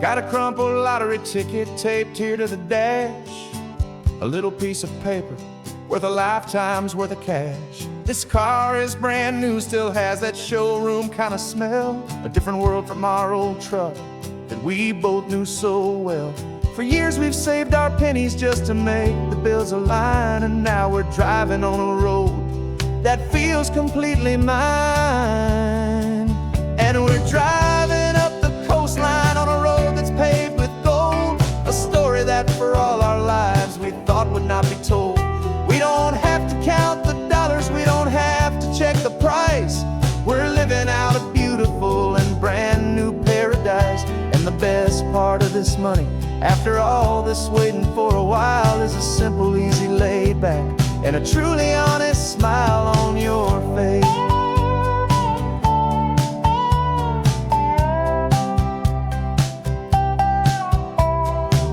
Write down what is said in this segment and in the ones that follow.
Got a crumpled lottery ticket taped here to the dash, a little piece of paper worth a lifetime's worth of cash. This car is brand new, still has that showroom kind of smell, a different world from our old truck that we both knew so well. For years we've saved our pennies just to make the bills align, and now we're driving on a road that feels completely mine. And we're driving up the coastline on a road that's paved with gold, a story that for all our lives we thought would not be told. We don't have to count the dollars, we don't have to check the price. We're living out a beautiful and brand new paradise. And the best part of this money, after all this waiting for a while, is a simple, easy, laid back, and a truly honest smile on your face.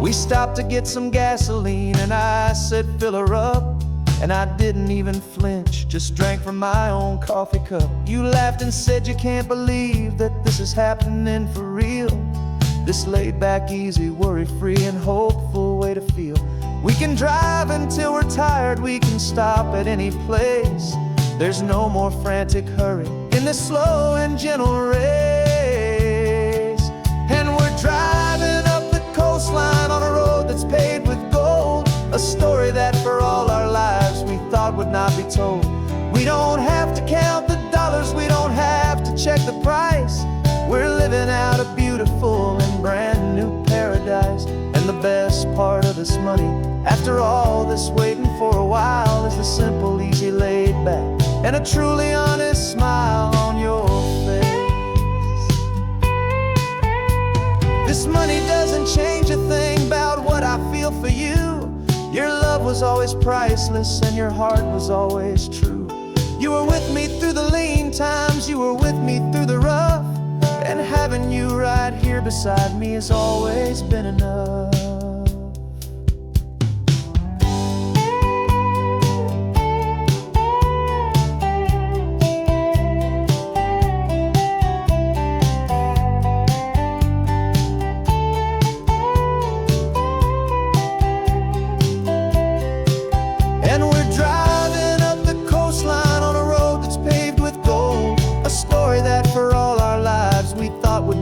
We stopped to get some gasoline, and I said, fill her up. And I didn't even flinch, just drank from my own coffee cup. You laughed and said you can't believe that this is happening for real. This laid back, easy, worry-free and hopeful way to feel. We can drive until we're tired, we can stop at any place. There's no more frantic hurry in this slow and gentle race. And we're driving up the coastline on a road that's paved with gold, a story that for all our lives we thought would not be told. We don't have to count the dollars, we don't have to check the price. We're living out a beautiful and brand new paradise. And the best part of this money, after all this waiting for a while, is the simple, easy, laid back, and a truly honest smile on your face. This money doesn't change a thing about what I feel for you. Your love was always priceless and your heart was always true. You were with me through the lean times, you were with me through the rough, and having you right here beside me has always been enough.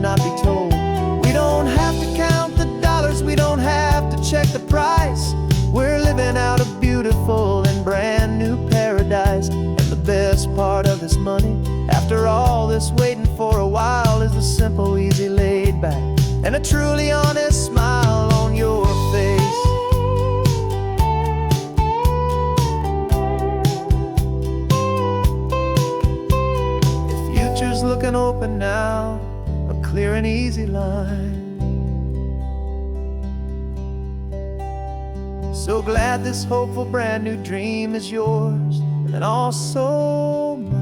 Not be told. We don't have to count the dollars, we don't have to check the price. We're living out a beautiful and brand new paradise. And the best part of this money, after all this waiting for a while, is the simple, easy, laid back, and a truly honest smile on your face. The future's looking open now, clear and easy line. So glad this hopeful brand new dream is yours and also mine.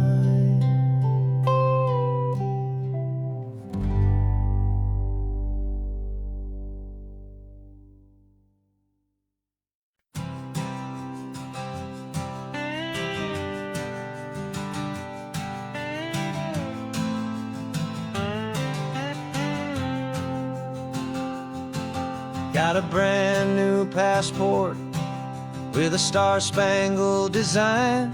Got a brand new passport with a star-spangled design,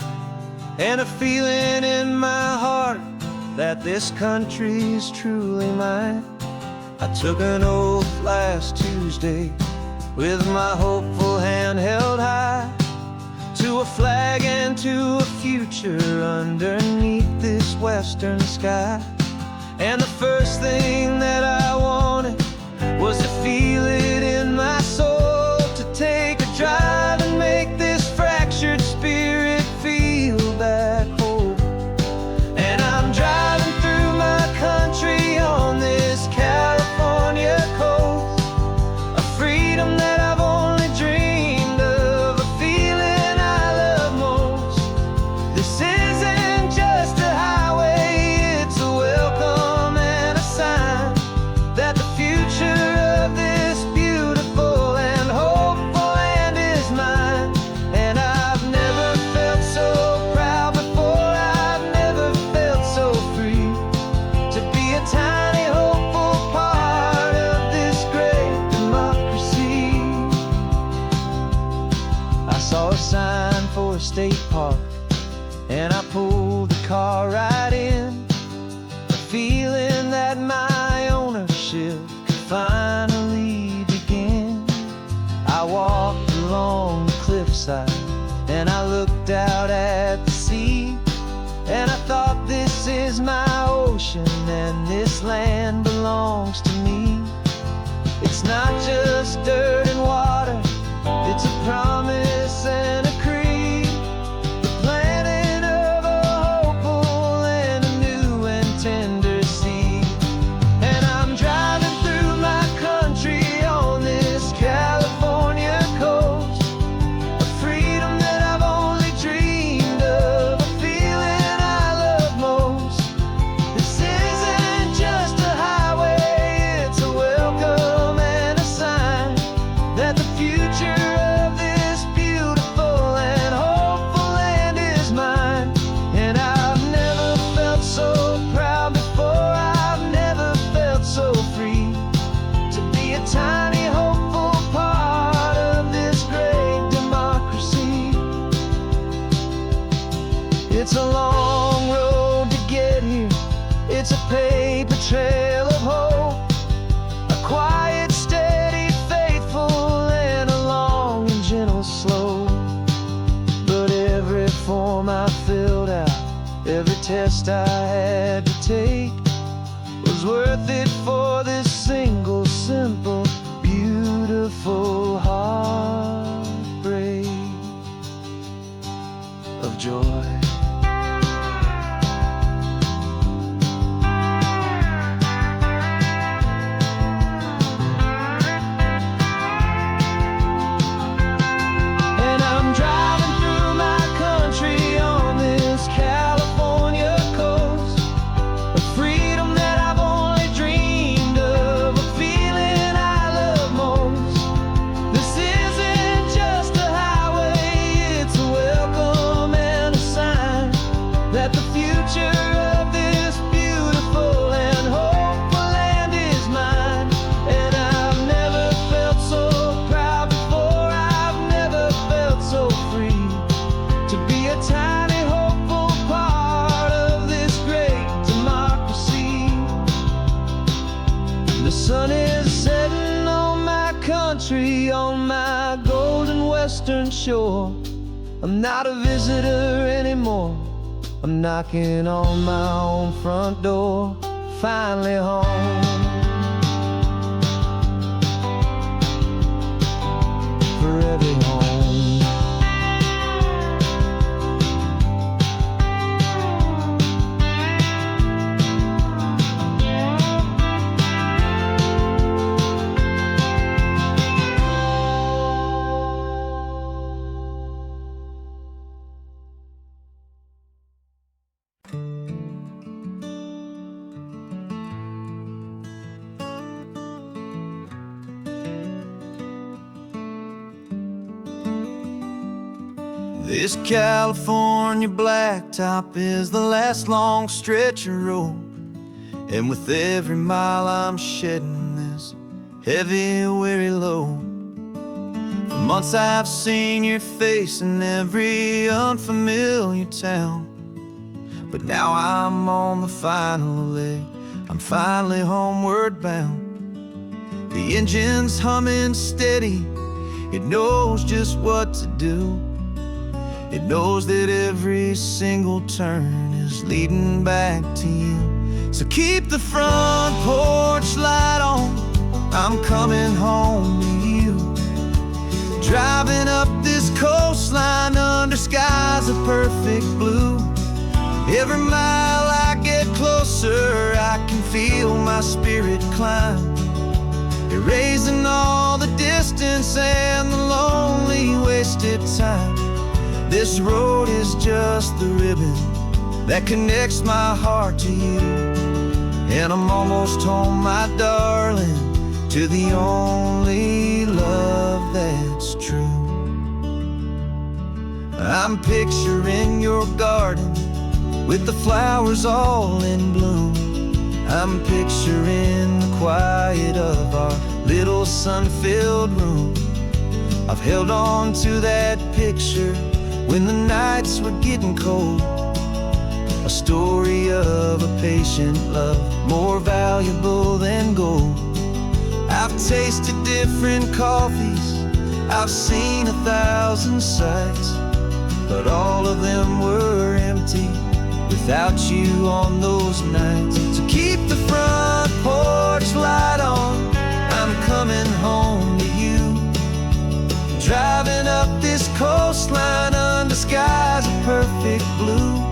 and a feeling in my heart that this country's truly mine. I took an oath last Tuesday with my hopeful hand held high, to a flag and to a future underneath this western sky. And the first thing that I wanted was to feel it in my soul, to take a drive and make this fractured spirit feel back home. And I'm driving through my country on this California coast, a freedom that I've only dreamed of, a feeling I love most. This isn't just a highway, it's a welcome and a sign that the future of this beautiful feeling that my ownership could finally begin. I walked along the cliffside and I looked out at the sea, and I thought, this is my ocean and this land belongs to me. It's not just dirt and water, it's a promise and a creed, the planting of a hopeful and a new and tender seed. And I'm driving through my country on this California coast, a freedom that I've only dreamed of, a feeling I love most. This isn't just a highway, it's a welcome and a sign that the future of this beautiful and hopeful land is mine. And I've never felt so proud before, I've never felt so free to be a tiny hopeful part of this great democracy. It's a long road to get here, it's a paper trail of hope, a quiet, steady, faithful, and a long and gentle slope. But every form I filled out, every test I had to take, was worth it for this single, simple, beautiful heartbreak of joy. And I'm driving through my country on this California coast, a freedom that I've only dreamed of, a feeling I love most. This isn't just a highway, it's a welcome and a sign that the future of this beautiful and hopeful land is mine. And I've never felt so proud before, I've never felt so free to be a tiny hopeful part of this great democracy. The sun is setting on my country, on my golden western shore. I'm not a visitor anymore, I'm knocking on my own front door, finally home. Forever home. This California blacktop is the last long stretch of road, and with every mile I'm shedding this heavy, weary load. For months I've seen your face in every unfamiliar town, but now I'm on the final leg, I'm finally homeward bound. The engine's humming steady, it knows just what to do. It knows that every single turn is leading back to you. So keep the front porch light on, I'm coming home to you. Driving up this coastline under skies of perfect blue. Every mile I get closer, I can feel my spirit climb, erasing all the distance and the lonely wasted time. This road is just the ribbon that connects my heart to you, and I'm almost home, my darling, to the only love that's true. I'm picturing your garden with the flowers all in bloom. I'm picturing the quiet of our little sun-filled room. I've held on to that picture when the nights were getting cold. a story of a patient love, more valuable than gold. I've tasted different coffees, I've seen 1,000 sights, but all of them were empty without you on those nights. So keep the front porch light on, I'm coming home to you. Driving up this coastline under skies of perfect blue.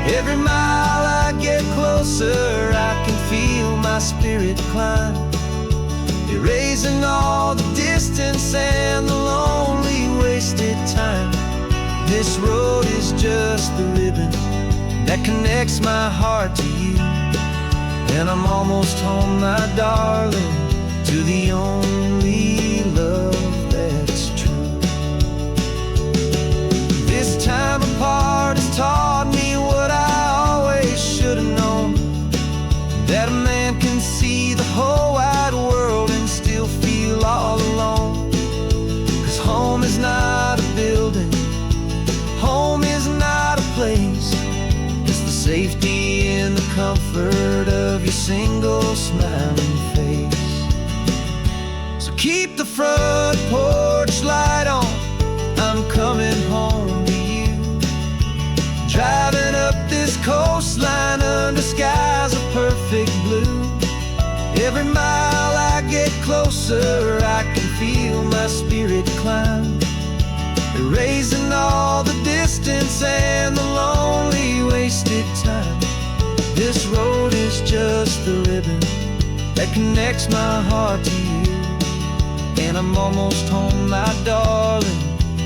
Every mile I get closer, I can feel my spirit climb, erasing all the distance and the lonely wasted time. This road is just the ribbon that connects my heart to you, and I'm almost home, my darling, to the only love that's true. This time apart has taught me what I always should have known, that a man can see the whole wide world and still feel all alone. 'Cause home is not a building, home is not a place, it's the safety and the comfort of your single smiling face. So keep the front porch light on, I'm coming home to you. Driving up this coastline under skies of perfect blue. Every mile I get closer, I can feel my spirit climb, erasing all the distance and the lonely wasted time. This road is just the ribbon that connects my heart to you, and I'm almost home, my darling,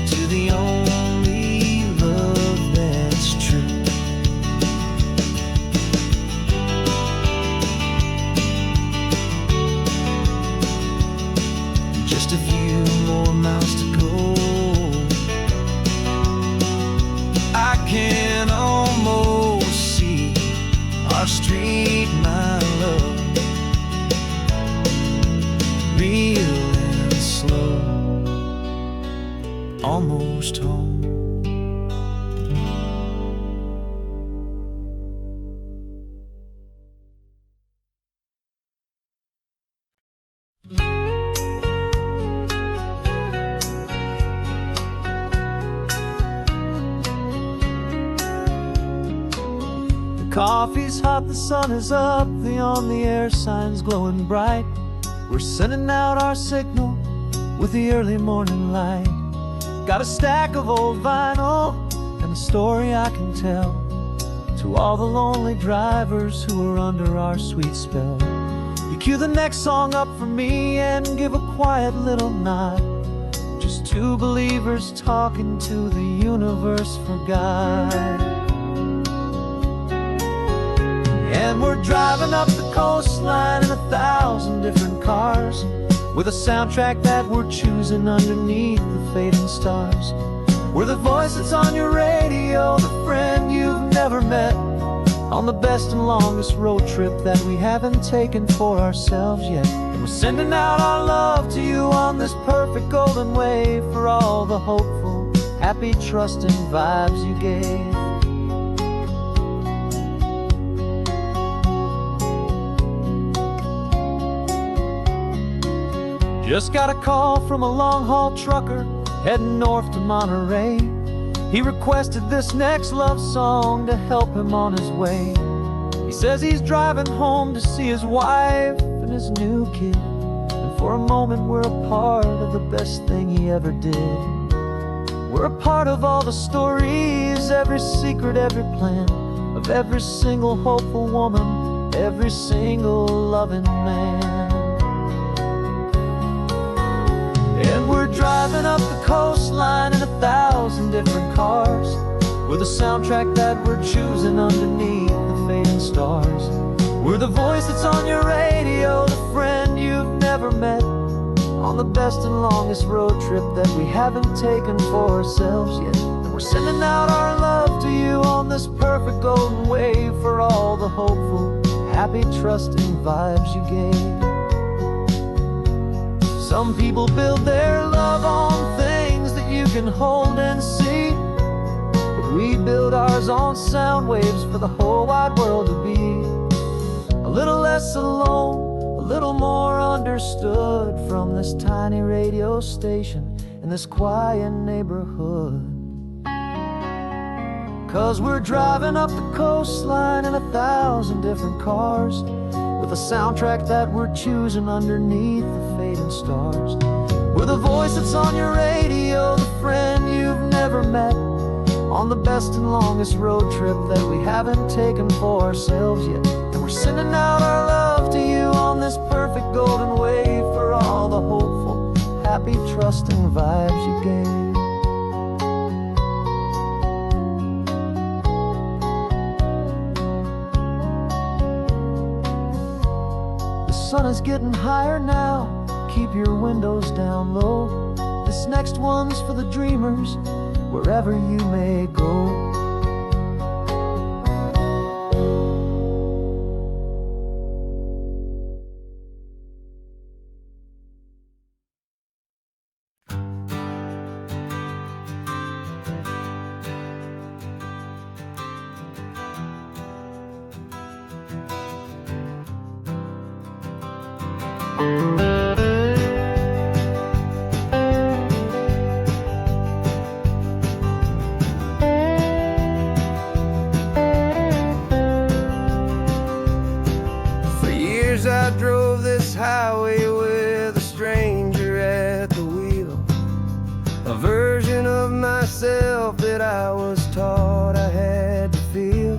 to the only love that's true. Just a few more miles to go, I can almost see our street, my love, real and slow, almost home. Coffee's hot, the sun is up, the on-the-air sign's glowing bright. We're sending out our signal with the early morning light. Got a stack of old vinyl and a story I can tell to all the lonely drivers who are under our sweet spell. You cue the next song up for me and give a quiet little nod. Just two believers talking to the universe for God. And we're driving up the coastline in 1,000 different cars, with a soundtrack that we're choosing underneath the fading stars. We're the voice that's on your radio, the friend you've never met, on the best and longest road trip that we haven't taken for ourselves yet. And we're sending out our love to you on this perfect golden wave, for all the hopeful, happy, trusting vibes you gave. Just got a call from a long-haul trucker heading north to Monterey. He requested this next love song to help him on his way. He says he's driving home to see his wife and his new kid, and for a moment we're a part of the best thing he ever did. We're a part of all the stories, every secret, every plan, of every single hopeful woman, every single loving man. And we're driving up the coastline in 1,000 different cars, with a soundtrack that we're choosing underneath the fading stars. We're the voice that's on your radio, the friend you've never met, on the best and longest road trip that we haven't taken for ourselves yet. And we're sending out our love to you on this perfect golden wave, for all the hopeful, happy, trusting vibes you gave. Some people build their love on things that you can hold and see, but We build ours on sound waves for the whole wide world to be a little less alone, a little more understood from this tiny radio station in this quiet neighborhood. 'Cause we're driving up the coastline in 1,000 different cars, with a soundtrack that we're choosing underneath the fading stars. We're the voice that's on your radio, the friend you've never met, on the best and longest road trip that we haven't taken for ourselves yet. And we're sending out our love to you on this perfect golden wave for all the hopeful, happy, trusting vibes you gave. The sun is getting higher now, keep your windows down low. This next one's for the dreamers, wherever you may go. I drove this highway with a stranger at the wheel, a version of myself that I was taught I had to feel.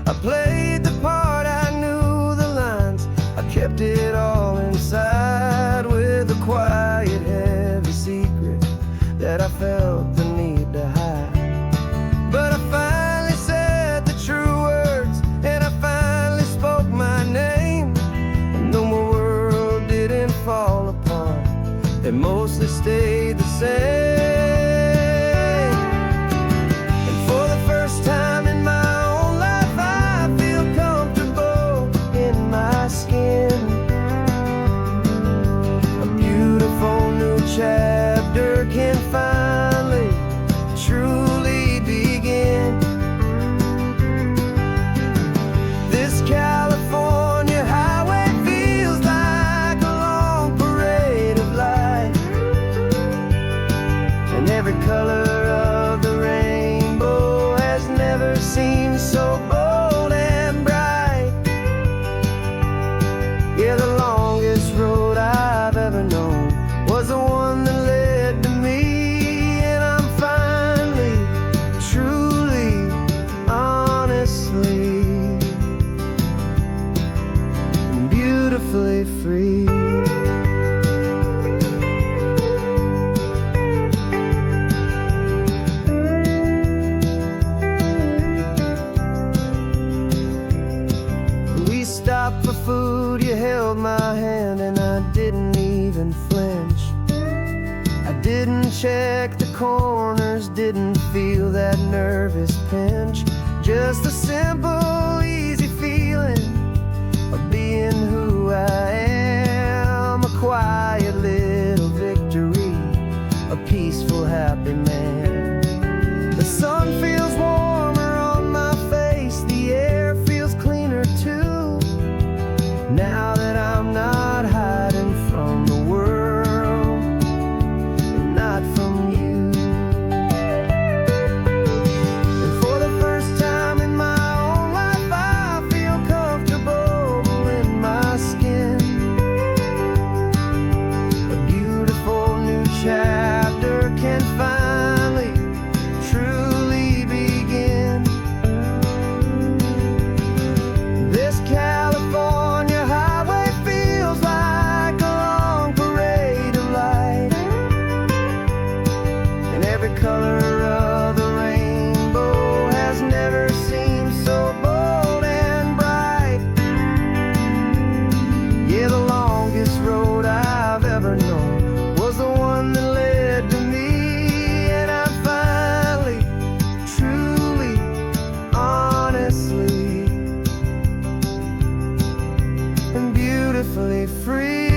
I played the part, I knew the lines, I kept it all inside with a quiet, heavy secret that I felt the need to hide. But I finally said the true words, and I finally spoke my name. Fall apart, they mostly stayed the same. And for the first time in my own life, I feel comfortable in my skin. A beautiful new chapter can finally, truly begin. This California highway feels like a long parade of light, and every color of the rainbow has never seemed so bold and bright. Yeah, the longest road I've ever known was the one that led to me, and I'm finally, truly, honestly, beautifully free. We stopped for food, you held my hand, and I didn't even flinch. I didn't check the corners, didn't feel that nervous pinch. Just a simple, easy feeling of being who I am. A quiet little victory, a peaceful, happy man. The sun feels warmer on my face, the air feels cleaner too, now that I'm not hiding from the world, and not from you. And for the first time in my own life, I feel comfortable in my skin. A beautiful new chapter can finally, truly begin. This California highway feels like a long parade of light, and every color of the rainbow has never seemed so bold and bright. Yeah, the longest road I've ever known was the one that led to me, and I'm finally, truly, honestly, and beautifully free.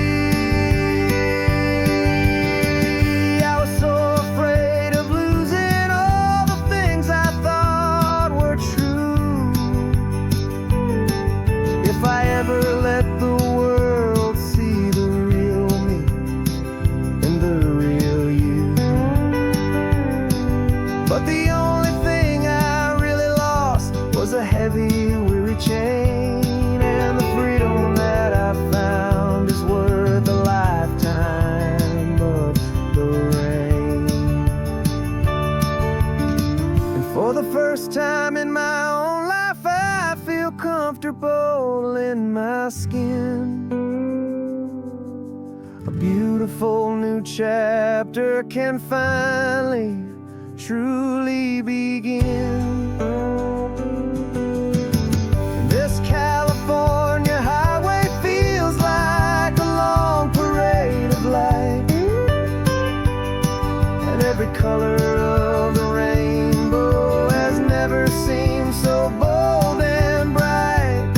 I was so afraid of losing all the things I thought begin. A beautiful new chapter can finally, truly begin. This California highway feels like a long parade of light, and every color of the rainbow has never seemed so bold and bright.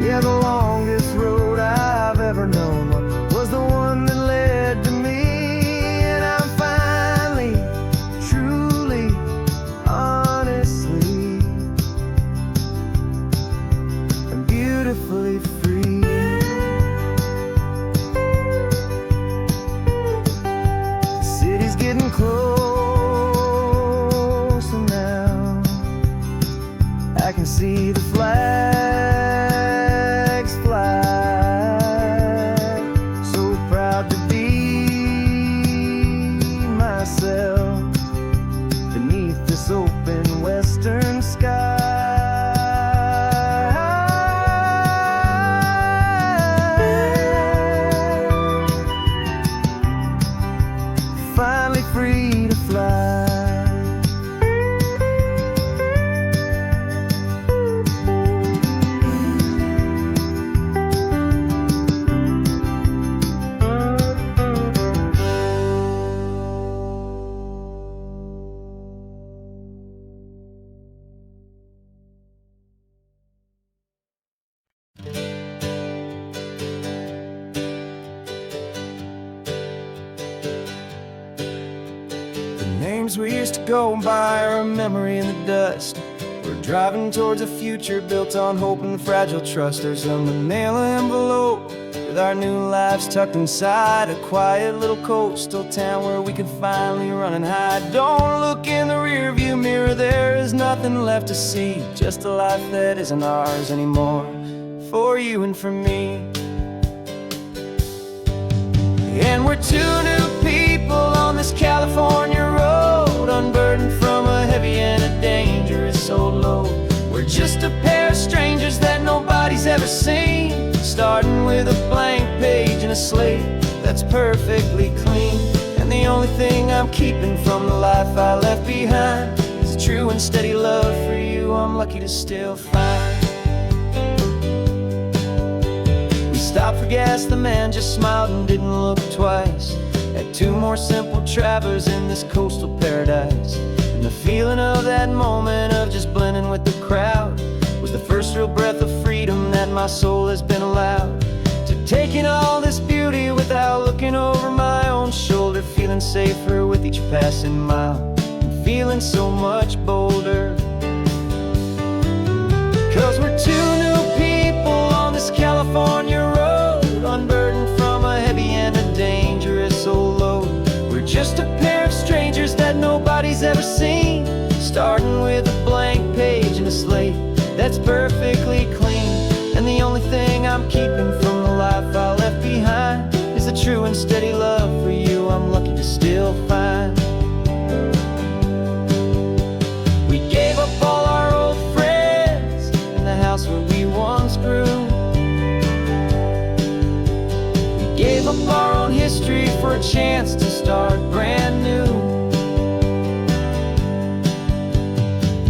Yeah, the longest road I've ever known was the one that led to me, and I'm finally, truly, honestly, and beautifully free. The city's getting closer now. I can see the flags fly. So proud to be myself beneath this open western sky. Finally free to fly. Names we used to go by are a memory in the dust. We're driving towards a future built on hope and fragile trust. There's a manila envelope with our new lives tucked inside, a quiet little coastal town where we could finally run and hide. Don't look in the rearview mirror, there is nothing left to see, just a life that isn't ours anymore, for you and for me. And we're two new people on this California road, unburdened from a heavy and a dangerous old load. We're just a pair of strangers that nobody's ever seen, starting with a blank page and a slate that's perfectly clean. And the only thing I'm keeping from the life I left behind is a true and steady love for you I'm lucky to still find. Stopped for gas, the man just smiled and didn't look twice. Had two more simple travelers in this coastal paradise, and the feeling of that moment of just blending with the crowd was the first real breath of freedom that my soul has been allowed to take in all this beauty without looking over my own shoulder, feeling safer with each passing mile and feeling so much bolder. 'Cause we're two new people on this California road, unburdened from a heavy and a dangerous old load. We're just a pair of strangers that nobody's ever seen, starting with a blank page and a slate that's perfectly clean. And the only thing I'm keeping from the life I left behind is a true and steady love for you I'm lucky to still find. We gave up all our old friends in the house where we once grew. Gave up our own history for a chance to start brand new.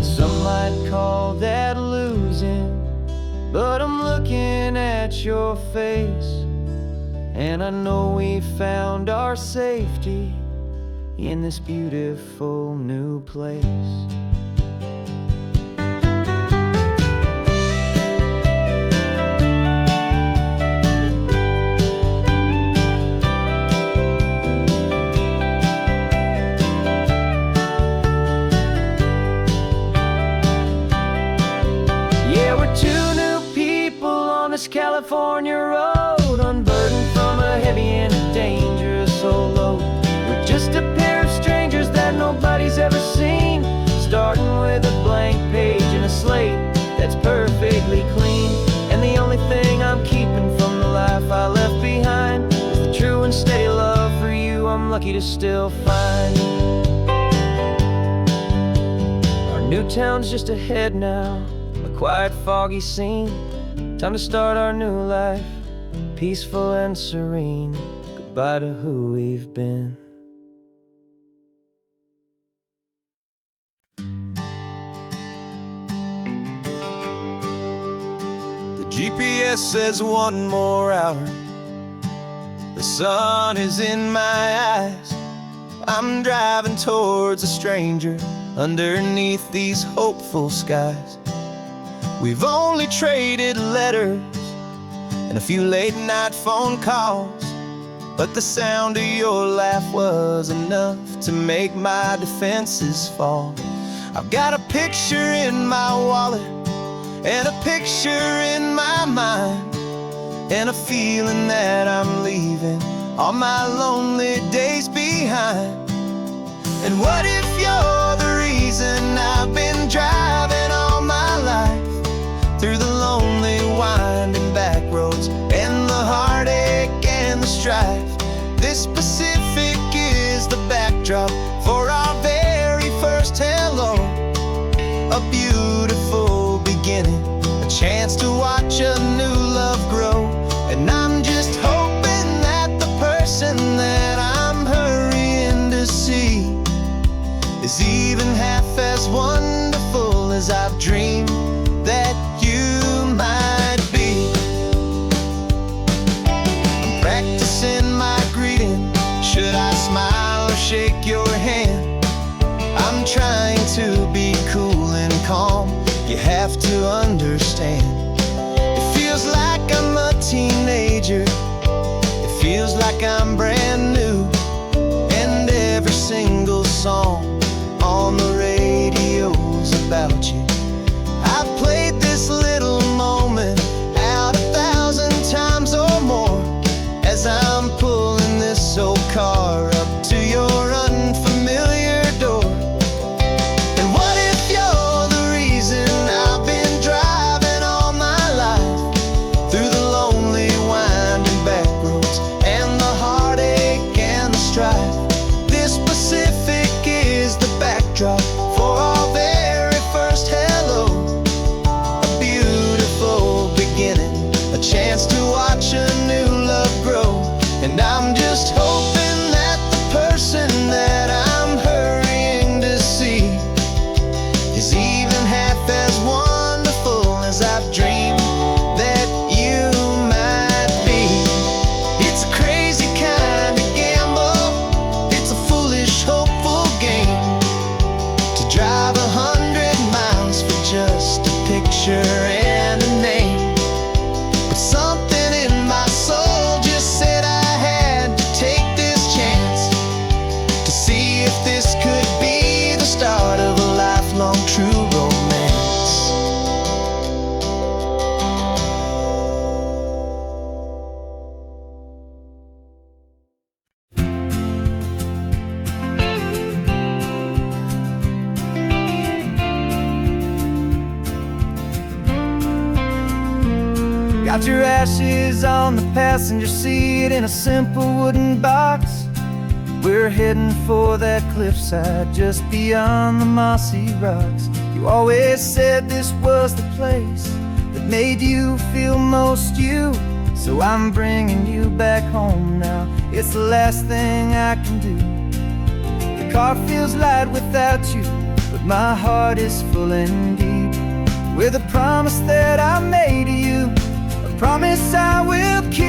Some might call that losing, but I'm looking at your face, and I know we found our safety in this beautiful new place. California road, unburdened from a heavy and a dangerous old load. We're just a pair of strangers that nobody's ever seen, starting with a blank page and a slate that's perfectly clean. And the only thing I'm keeping from the life I left behind is the true and steady love for you I'm lucky to still find. Our new town's just ahead now, a quiet foggy scene, Time to start our new life, peaceful and serene. Goodbye to who we've been. The GPS says 1 more hour. The sun is in my eyes. I'm driving towards a stranger underneath these hopeful skies. We've only traded letters and a few late-night phone calls, but the sound of your laugh was enough to make my defenses fall. I've got a picture in my wallet and a picture in my mind, and a feeling that I'm leaving all my lonely days behind. And what if you're the reason I've been driving all my life, through the lonely winding back roads and the heartache and the strife? This Pacific is the backdrop for our very first hello. A beautiful beginning, a chance to watch a new love grow. And I'm just hoping that the person that I'm hurrying to see is even half as wonderful as I've dreamed that you might be. I'm practicing my greeting. Should I smile or shake your hand? I'm trying to be cool and calm. You have to understand. It feels like I'm a teenager. It feels like I'm brand new. And every single song on the radio's about you. I've played this little moment out 1,000 times or more, as I'm pulling this old car up to your unfamiliar door. And what if you're the reason I've been driving all my life, through the lonely winding back roads and the heartache and the strife? This Pacific is the backdrop for our very first hello. A beautiful beginning, a chance to watch a new love grow. And I'm just hoping that the person that I'm hurrying to see is even half as wonderful as I've dreamed that you might be. It's a crazy kind of gamble. It's a foolish, hopeful game to drive 100 miles for just a picture and a name. But something in my soul just said I had to take this chance to see if this could be the start of a lifelong true romance. Got your ashes on the passenger seat in a simple wooden box. We're heading for that cliffside just beyond the mossy rocks. You always said this was the place that made you feel most you. So I'm bringing you back home now. It's the last thing I can do. The car feels light without you, but my heart is full and deep with a promise that I made to you, a promise I will keep.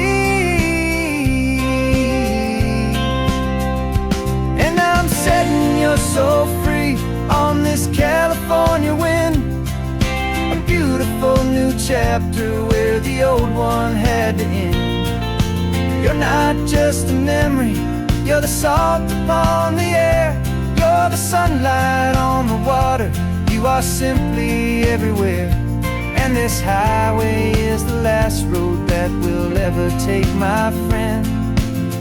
And I'm setting your soul free on this California wind, a beautiful new chapter where the old one had to end. You're not just a memory, you're the salt upon the air, you're the sunlight on the water, you are simply everywhere. And this highway is the last road that we'll ever take, my friend.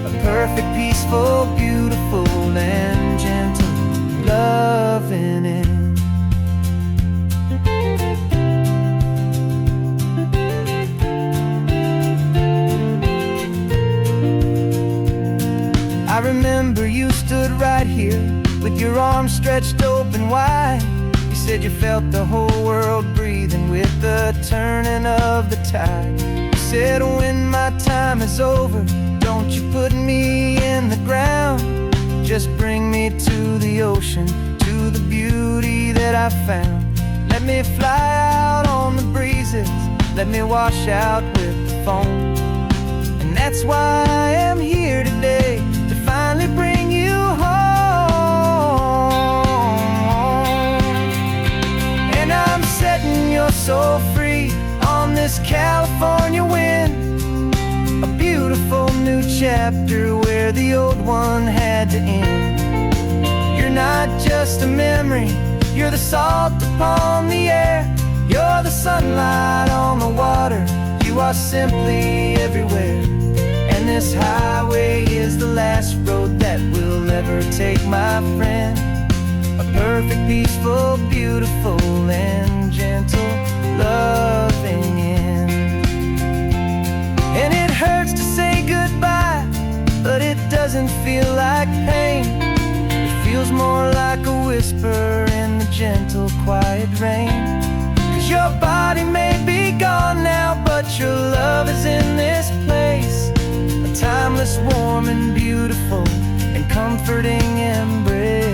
A perfect, peaceful, beautiful, and gentle loving end. I remember you stood right here with your arms stretched open wide. You said you felt the whole world breathing with the turning of the tide. You said when my time is over, don't you put me in the ground. Just bring me to the ocean, to the beauty that I found. Let me fly out on the breezes, let me wash out with the foam. And that's why I am here today, to finally bring you home. And I'm setting your soul free on this California wind, a beautiful new chapter where the old one had to end. You're not just a memory, you're the salt upon the air, you're the sunlight on the water, you are simply everywhere. And this highway is the last road that we'll ever take, my friend. A perfect, peaceful, beautiful, and gentle, loving end. And it hurts to say goodbye, but it doesn't feel like pain. It feels more like a whisper in the gentle, quiet rain. 'Cause your body may be gone now, but your love is in this place, a timeless, warm, and beautiful, and comforting embrace.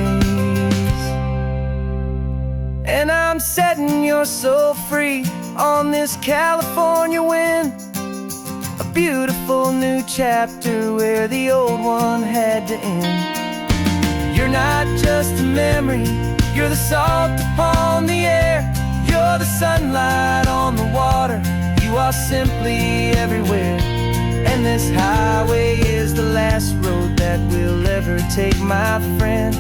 And I'm setting your soul free on this California wind, a beautiful new chapter where the old one had to end. You're not just a memory, you're the salt upon the air, you're the sunlight on the water, you are simply everywhere. And this highway is the last road that we'll ever take, my friend.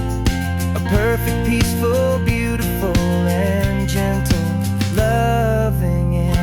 A perfect, peaceful, beautiful, and gentle, loving end.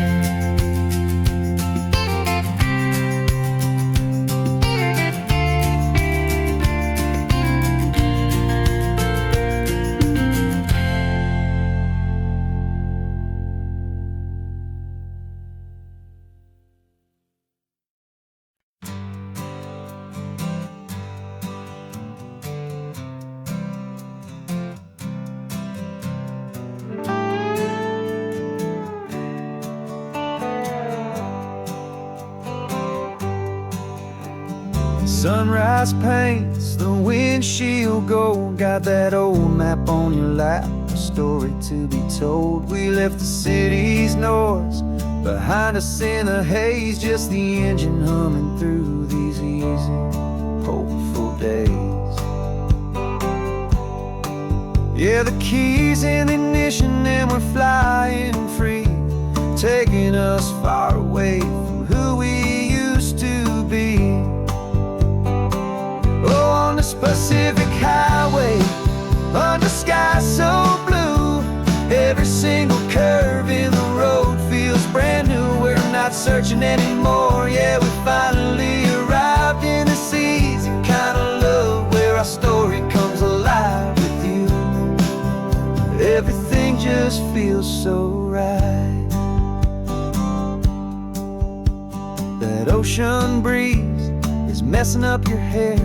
Sunrise paints the windshield gold, got that old map on your lap, a story to be told. We left the city's noise behind us in the haze, just the engine humming through these easy, hopeful days. Yeah, the keys in the ignition and we're flying free, taking us far away from who we used to be. Oh, on this Pacific highway, under sky so blue, every single curve in the road feels brand new. We're not searching anymore, yeah, we finally arrived in this easy kind of love, where our story comes alive with you. Everything just feels so right. That ocean breeze is messing up your hair,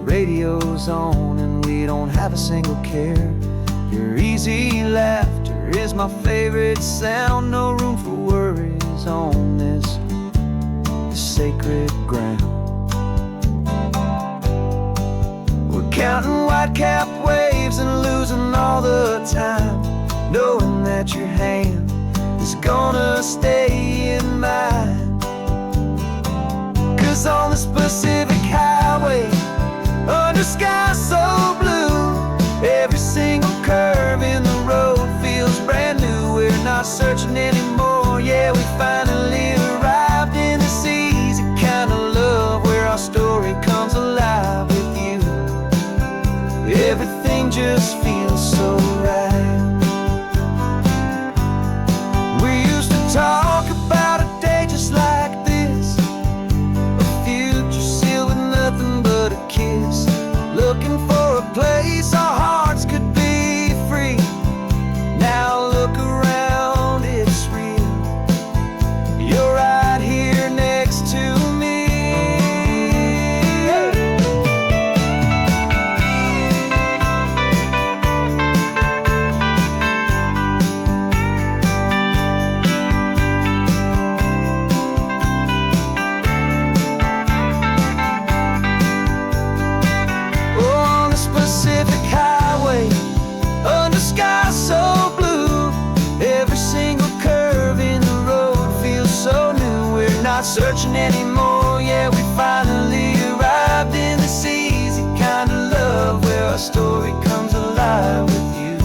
radio's on and we don't have a single care. Your easy laughter is my favorite sound, no room for worries on this sacred ground. We're counting white-capped waves and losing all the time, knowing that your hand is gonna stay in mine. 'Cause on this Pacific highway, under sky so blue, every single curve in the road feels brand new. We're not searching anymore, yeah, we finally arrived in this easy kind of love, where our story comes alive with you. Everything just feels so right. We used to talk about a day not searching anymore. Yeah, we finally arrived in this easy kind of love where our story comes alive with you.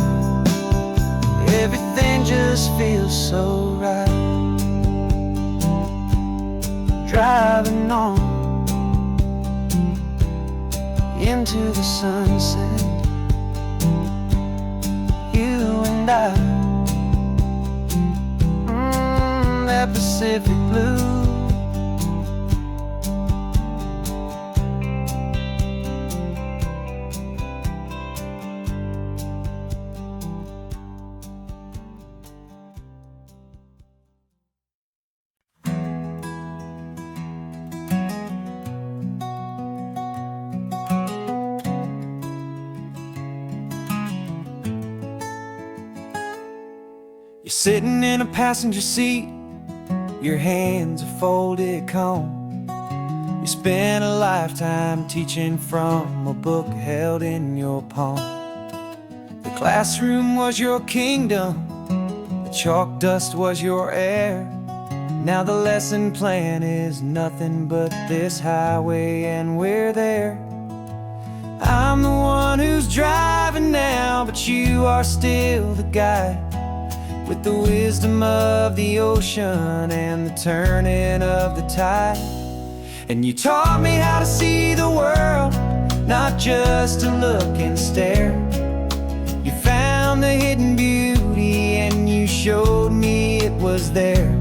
Everything just feels so right. Driving on into the sunset, you and I, that Pacific blue. You're sitting in a passenger seat, your hands are folded calm. You spent a lifetime teaching from a book held in your palm. The classroom was your kingdom, the chalk dust was your air. Now the lesson plan is nothing but this highway and we're there. I'm the one who's driving now, but you are still the guide, with the wisdom of the ocean and the turning of the tide. And you taught me how to see the world, not just to look and stare. You found the hidden beauty and you showed me it was there.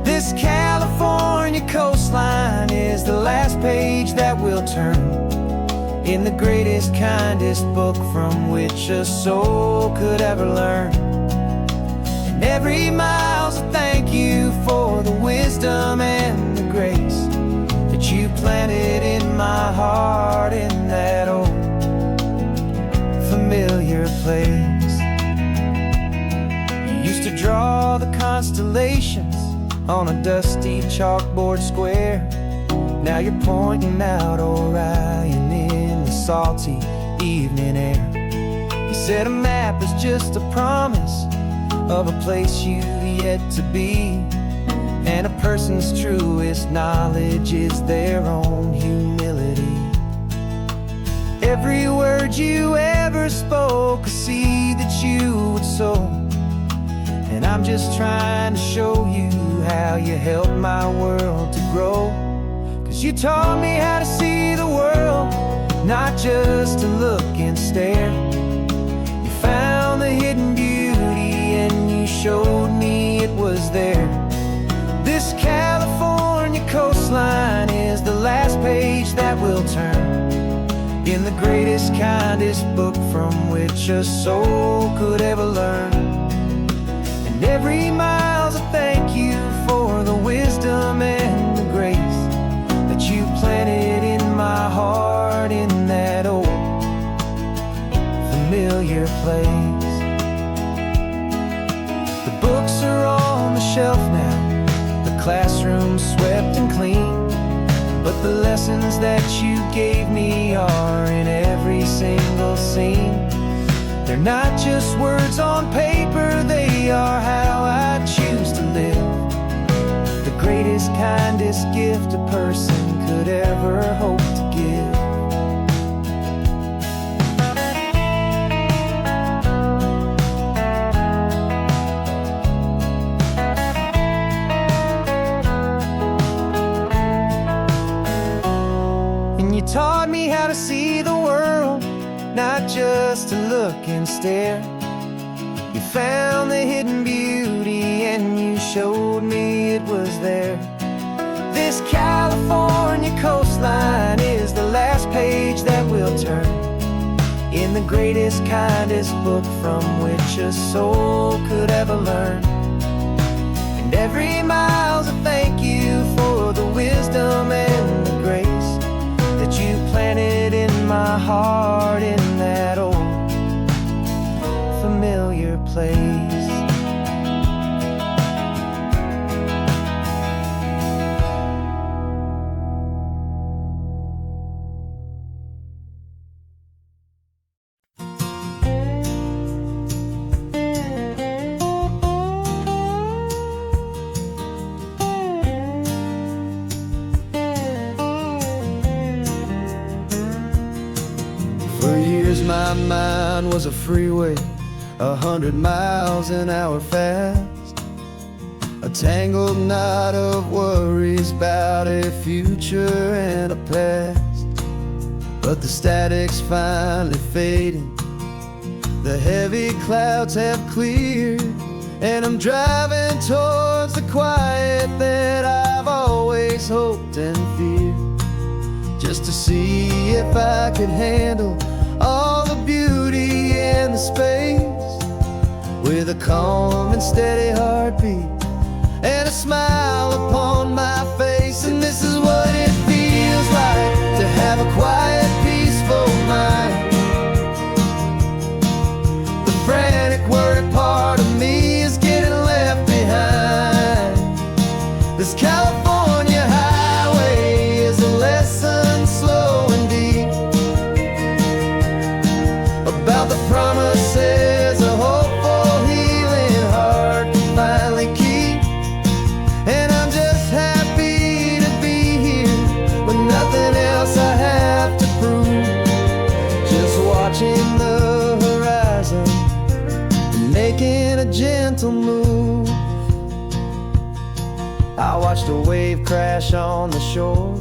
This California coastline is the last page that we'll turn in the greatest, kindest book from which a soul could ever learn. Every mile's a thank you for the wisdom and the grace that you planted in my heart in that old familiar place. You used to draw the constellations on a dusty chalkboard square. Now you're pointing out Orion in the salty evening air. You said a map is just a promise of a place you've yet to be, and a person's truest knowledge is their own humility. Every word you ever spoke, a seed that you would sow, and I'm just trying to show you how you helped my world to grow. 'Cause you taught me how to see the world, not just to look and stare. You found the hidden beauty and you showed me it was there. This California coastline is the last page that we'll turn in the greatest, kindest book from which a soul could ever learn. And every mile's a thank you for the wisdom and the grace that you planted in my heart in that old familiar place. Books are on the shelf now, the classroom swept and clean, but the lessons that you gave me are in every single scene. They're not just words on paper, they are how I choose to live. The greatest, kindest gift a person could ever hope to give. Taught me how to see the world, not just to look and stare. You found the hidden beauty and you showed me it was there. This California coastline is the last page that we'll turn in the greatest, kindest book from which a soul could ever learn. And every mile's a thank you for the wisdom and the grace that you planted in my heart in that old familiar place. my mind was a freeway, 100 miles an hour fast. A tangled knot of worries about a future and a past. But the static's finally fading, the heavy clouds have cleared, and I'm driving towards the quiet that I've always hoped and feared, just to see if I could handle all the beauty and the space, with a calm and steady heartbeat and a smile upon my face. And this is what it feels like to have a quiet, peaceful mind. The frantic, worried part of me is getting left behind. This California highway is a lesson slow and deep about the promises a hopeful, healing heart can finally keep. And I'm just happy to be here with nothing else I have to prove, just watching the horizon and making a gentle move. I watched a wave crash on the shore,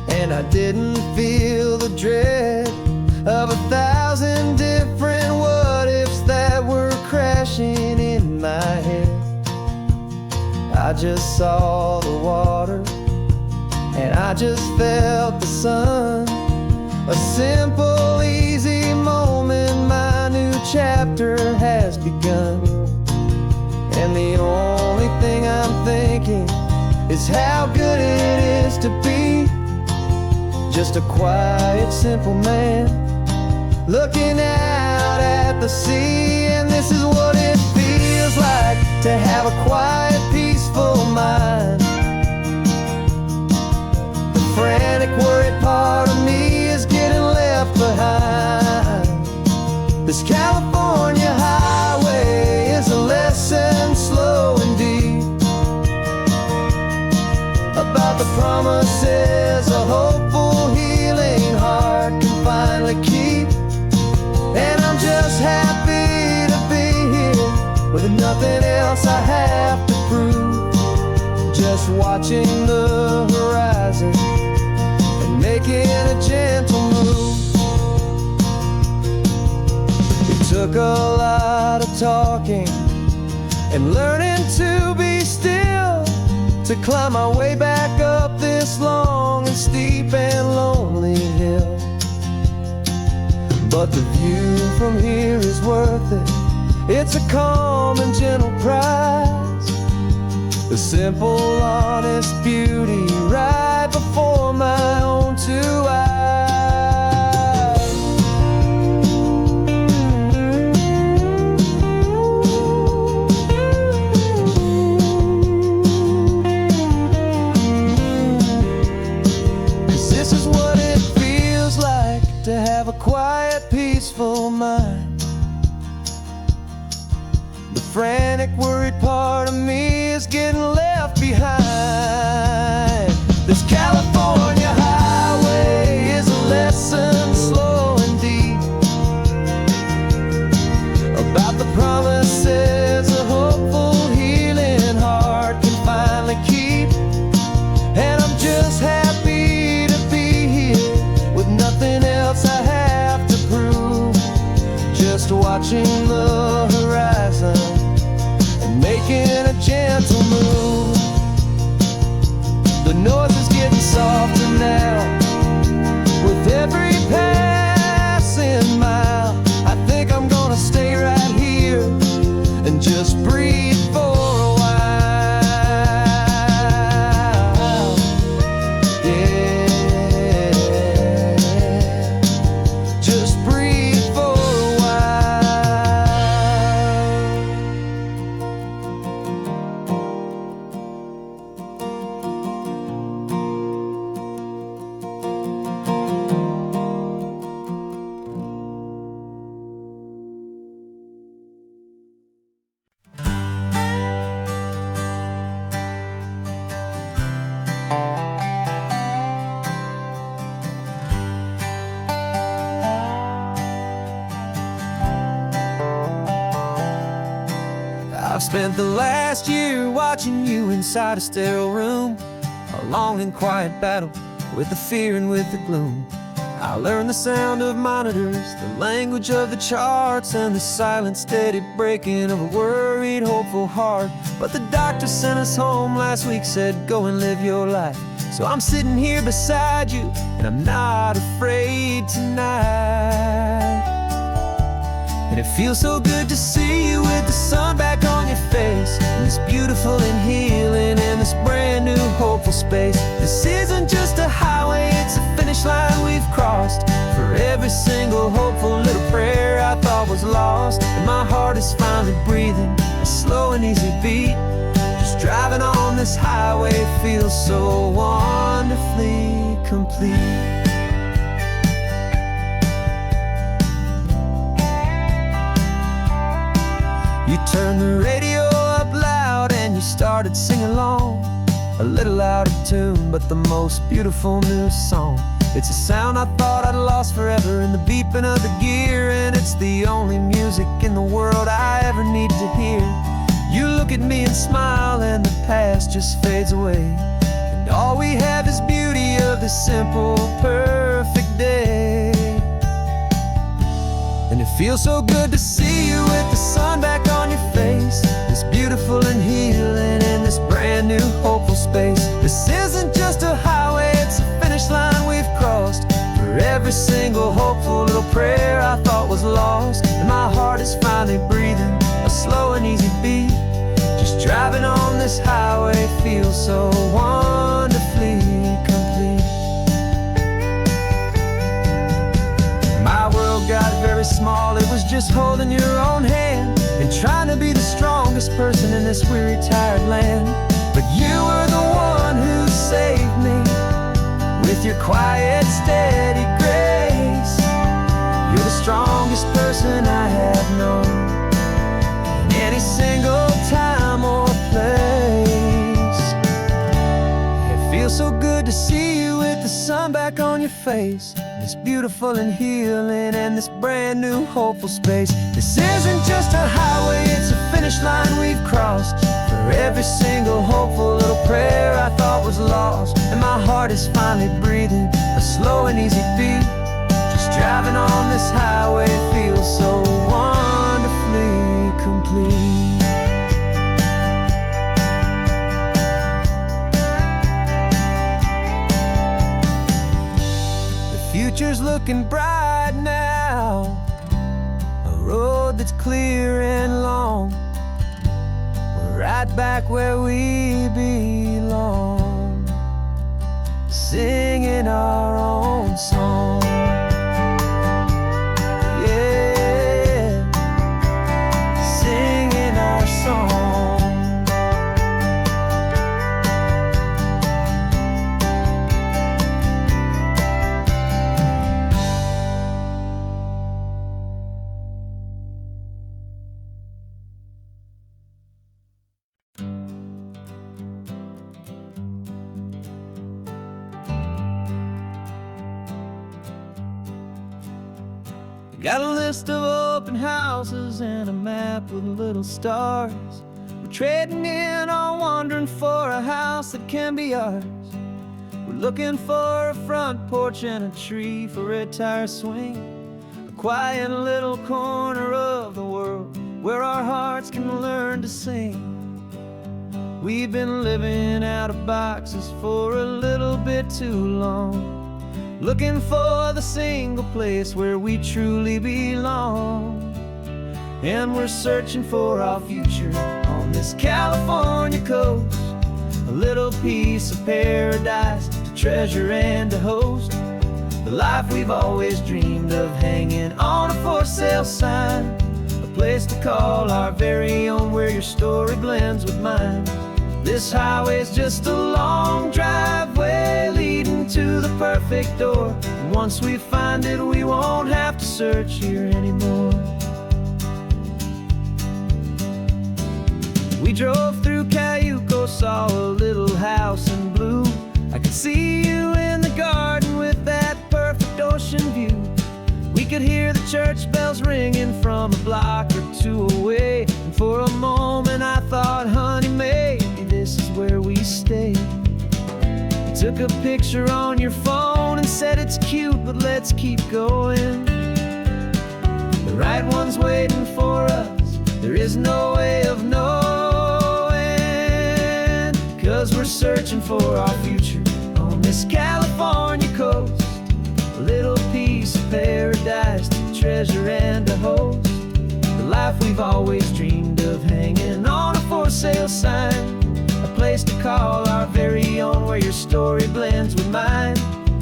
and I didn't feel the dread of 1,000 different what-ifs that were crashing in my head. I just saw the water, and I just felt the sun. A simple, easy moment, my new chapter has begun. And the only thing I'm thinking is how good it is to be just a quiet, simple man looking out at the sea. And this is what it feels like to have a quiet, peaceful mind. The frantic, worried part of me is getting left behind. This California highway is a lesson slow and deep about the promises a hopeful, healing heart can finally keep. And I'm just happy to be here with nothing else I have to prove, just watching the horizon and making a gentle move. It took a lot of talking and learning to be still to climb my way back up this long and steep and lonely hill. But the view from here is worth it. It's a calm and gentle prize, the simple, honest beauty right before my own two eyes. This is what it feels like to have a quiet, peaceful mind. The frantic, worried part of me is getting left behind. This California highway is a lesson slow and deep about the promises a hopeful, healing heart can finally keep. And I'm just happy to be here with nothing else I have to prove, just watching the horizon and making a gentle move. The noise is getting softer now with every passing mile. I think I'm gonna stay right here and just breathe for a while. Just breathe for a while. spent the last year watching you inside a sterile room, a long and quiet battle with the fear and with the gloom. I learned the sound of monitors, the language of the charts, and the silent, steady breaking of a worried, hopeful heart. But the doctor sent us home last week, said, go and live your life. So I'm sitting here beside you, and I'm not afraid tonight. And it feels so good to see you with the sun back on your face, and this beautiful and healing in this brand new hopeful space. This isn't just a highway, it's a finish line we've crossed. For every single hopeful little prayer I thought was lost, and my heart is finally breathing a slow and easy beat. Just driving on this highway feels so wonderfully complete. You turned the radio up loud and you started singing along, a little out of tune, but the most beautiful new song. It's a sound I thought I'd lost forever in the beeping of the gear, and it's the only music in the world I ever need to hear. You look at me and smile, and the past just fades away, and all we have is beauty of this simple, perfect day. And it feels so good to see you with the sun back on your face, this beautiful and healing in this brand new hopeful space. This isn't just a highway, it's a finish line we've crossed. For every single hopeful little prayer I thought was lost, and my heart is finally breathing a slow and easy beat. Just driving on this highway feels so wonderfully complete. My world got very small, it was just holding your own hand and trying to be the strongest person in this weary, tired land. But you were the one who saved me with your quiet, steady grace. You're the strongest person I have known in any single time or place. It feels so good to see you with the sun back on your face, this beautiful and healing and this brand new hopeful space. This isn't just a highway, it's a finish line we've crossed. For every single hopeful little prayer I thought was lost, and my heart is finally breathing a slow and easy beat. Just driving on this highway feels so wonderfully complete. Future's looking bright now, a road that's clear and long. We're right back where we belong, singing our own song. Yeah, singing our song. Got a list of open houses and a map with little stars. We're trading in or wandering for a house that can be ours. We're looking for a front porch and a tree for a tire swing, a quiet little corner of the world where our hearts can learn to sing. We've been living out of boxes for a little bit too long, looking for the single place where we truly belong. And we're searching for our future on this California coast, a little piece of paradise to treasure and to host, the life we've always dreamed of, hanging on a for sale sign, a place to call our very own, where your story blends with mine. This highway's just a long driveway leading to the perfect door, and once we find it, we won't have to search here anymore. We drove through Cayuco, saw a little house in blue. I could see you in the garden with that perfect ocean view. We could hear the church bells ringing from a block or two away, and And for a moment I thought, honey, maybe this is where we stay. You took a picture on your phone and said it's cute, but let's keep going. The right one's waiting for us, there is no way of knowing. 'Cause we're searching for our future on this California coast. A little piece of paradise to treasure and to host. The life we've always dreamed of, hanging on a for sale sign. A place to call our very own, where your story blends with mine.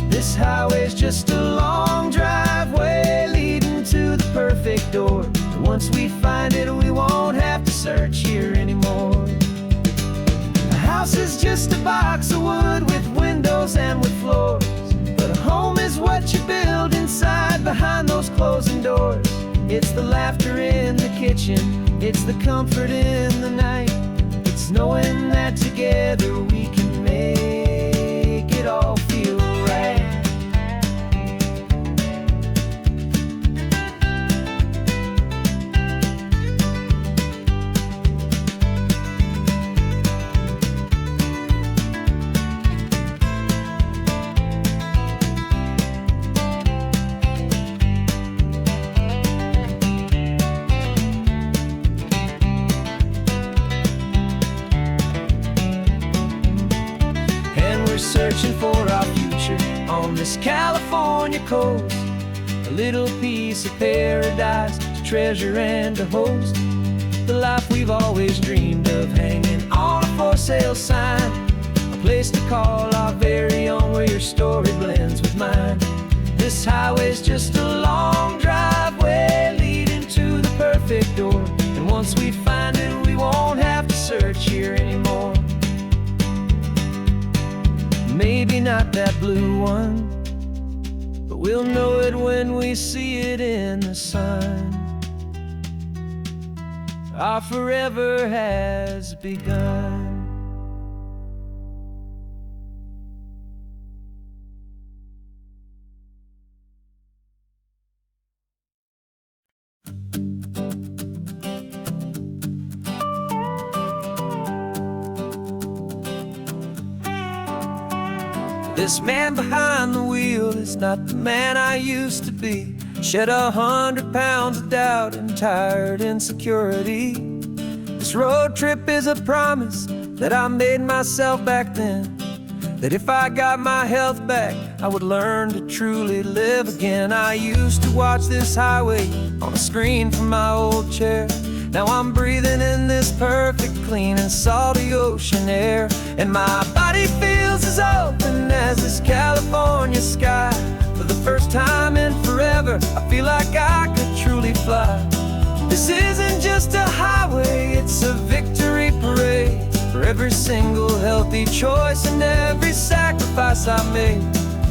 This highway's just a long driveway leading to the perfect door. And once we find it, we won't have to search here anymore. A house is just a box of wood with windows and with floors. But a home is what you build inside, behind those closing doors. It's the laughter in the kitchen, it's the comfort in the night. It's knowing that together we can make it all feel right. Searching for our future on this California coast. A little piece of paradise to treasure and to host. The life we've always dreamed of, hanging on a for sale sign. A place to call our very own, where your story blends with mine. This highway's just a long driveway leading to the perfect door. And once we find it, we won't have to search here anymore. Maybe not that blue one, but we'll know it when we see it in the sun. Our forever has begun. This man behind the wheel is not the man I used to be. Shed 100 pounds of doubt and tired insecurity. This road trip is a promise that I made myself back then, that if I got my health back, I would learn to truly live again. I used to watch this highway on a screen from my old chair. Now I'm breathing in this perfect, clean and salty ocean air. And my body feels as open as this California sky. For the first time in forever, I feel like I could truly fly. This isn't just a highway, it's a victory parade. For every single healthy choice and every sacrifice I made.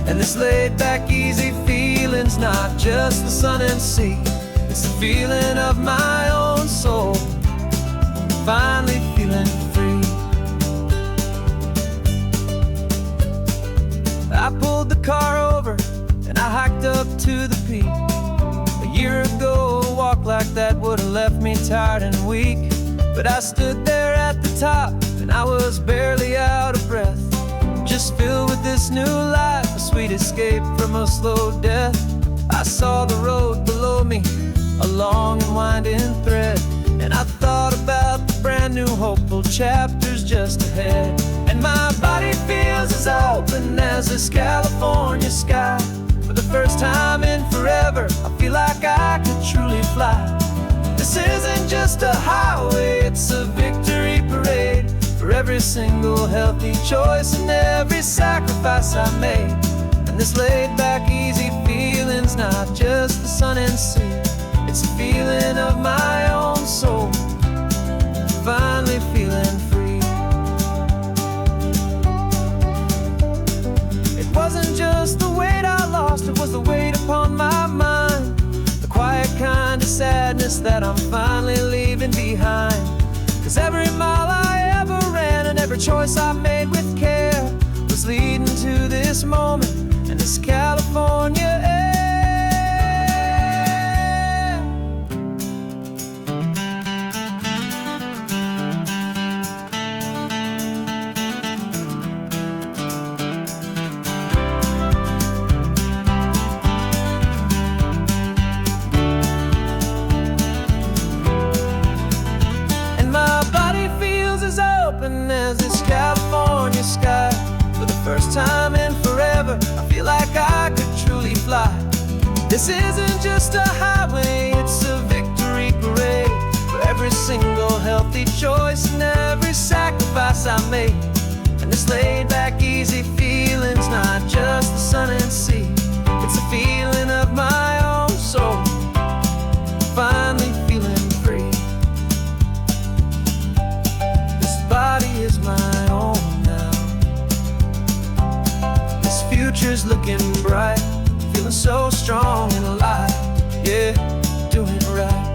And this laid back, easy feeling's not just the sun and sea. It's the feeling of my own soul, finally feeling free. I pulled the car over and I hiked up to the peak. A year ago, a walk like that would have left me tired and weak. But I stood there at the top and I was barely out of breath, just filled with this new life, a sweet escape from a slow death. I saw the road below me, a long and winding thread, and I thought about the brand new hopeful chapters just ahead. And my body feels as open as this California sky. For the first time in forever, I feel like I could truly fly. This isn't just a highway, it's a victory parade. For every single healthy choice and every sacrifice I made. And this laid back, easy feeling's not just the sun and sea. It's a feeling of my own soul, finally feeling free. It wasn't just the weight I lost, it was the weight upon my mind. The quiet kind of sadness that I'm finally leaving behind. 'Cause every mile I ever ran and every choice I made with care was leading to this moment and this California air. first time in forever, I feel like I could truly fly. This isn't just a highway, it's a victory parade. For every single healthy choice and every sacrifice I made. And this laid back easy feeling's not just the sun and sea, it's a feeling of my own soul, finally feeling free. This body is my own now. This future's looking bright, feeling so strong and alive. Yeah, doing it right.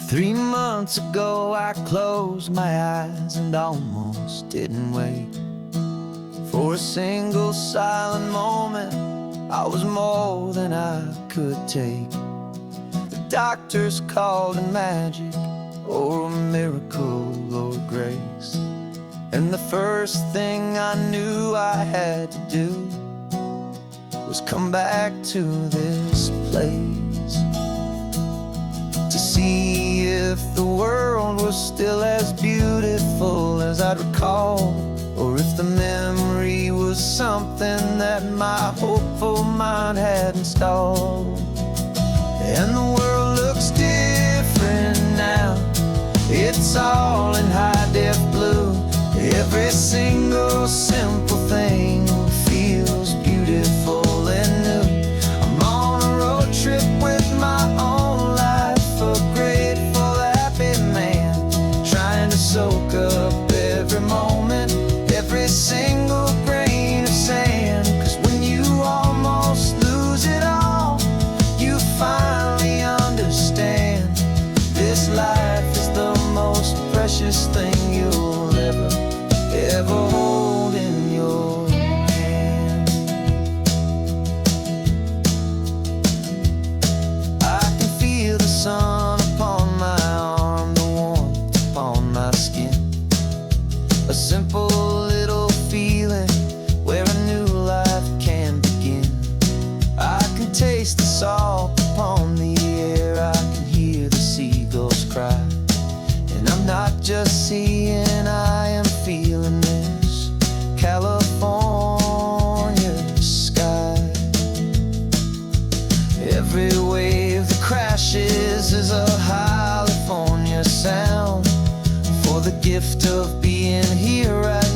3 months ago I closed my eyes and almost didn't wait for a single silent moment. I was more than I could take. The doctors called it magic, or a miracle, or grace. And the first thing I knew I had to do was come back to this place, to see if the world was still as beautiful as I'd recall, or if the memory was something that my hopeful mind had installed. And the world looks different now, it's all in high-def blue. Every single simple thing feels beautiful and new. I'm on a road trip with my own life, a grateful, happy man, trying to soak up every moment, every single grain of sand. 'Cause when you almost lose it all, you finally understand this life is the most precious thing you'll ever hold in your hand. I can feel the sun upon my arm, the warmth upon my skin, a simple little feeling where a new life can begin. I can taste the salt upon the air, I can hear the seagulls cry, and I'm not just seeing, I am feeling this California sky. Every wave that crashes is a California sound, for the gift of being here right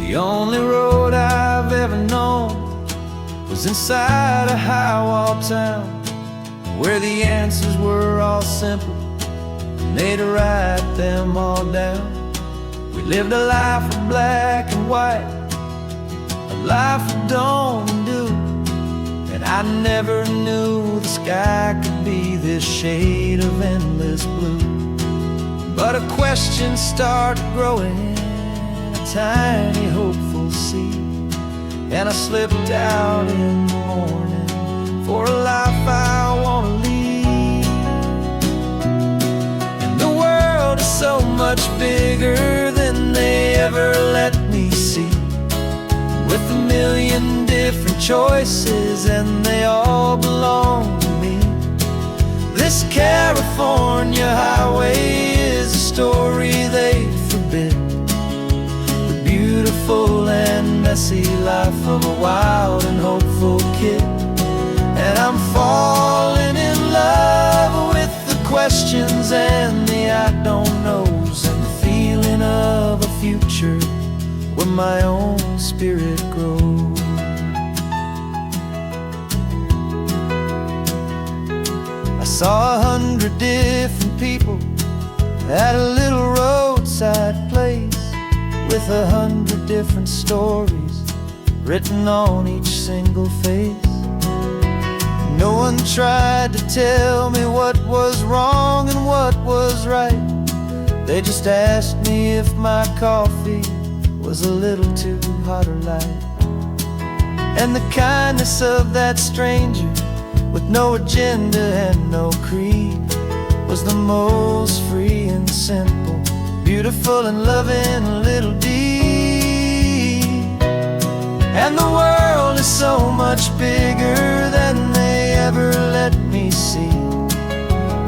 The only road I've ever known was inside a high-wall town, where the answers were all simple, and they'd write them all down. We lived a life of black and white, a life of dawn and dew, and I never knew the sky could be this shade of endless blue. But a question started growing, a tiny hopeful seed, and I slipped out in the morning for a life I want to lead. And the world is so much bigger than they ever let me see, with a million different choices and they all belong to me. This California highway is a story they forbid, the beautiful and messy life of a wild and hopeful kid. And I'm falling in love with the questions and the I don't knows, and the feeling of a future where my own spirit grows. I saw 100 different people at a little roadside place, with 100 different stories written on each single face. No one tried to tell me what was wrong and what was right. They just asked me if my coffee was a little too hot or light. And the kindness of that stranger, with no agenda and no creed, was the most free and simple, beautiful and loving little deed. And the world is so much bigger than they ever let me see,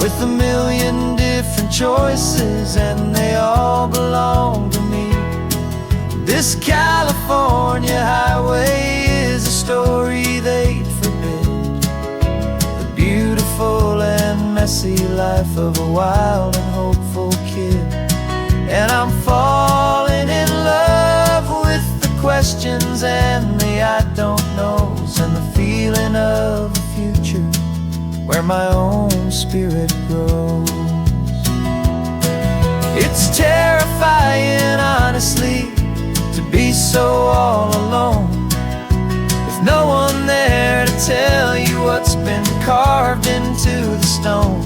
with a million different choices and they all belong to me. This California highway is a story they'd forbid, the beautiful and messy life of a wild and hopeful kid. And I'm falling in love with the questions and the I don't knows, and the feeling of a future where my own spirit grows. It's terrifying, honestly, to be so all alone, with no one there to tell you what's been carved into the stone.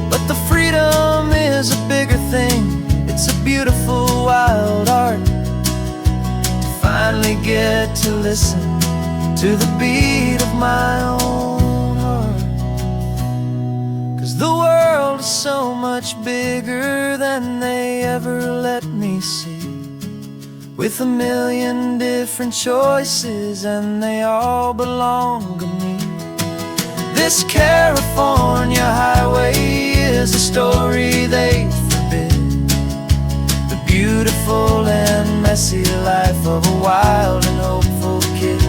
But the freedom is a bigger thing, it's a beautiful wild art, to finally get to listen to the beat of my own heart. 'Cause the world is so much bigger than they ever let me see, with a million different choices and they all belong to me. This California highway is a story they forbid, the beautiful and messy life of a wild and hopeful kid.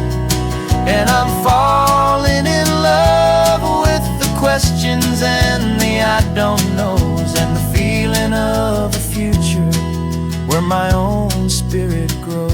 And I'm falling in love with the questions and the I don't knows, and the feeling of a future where my own spirit grows.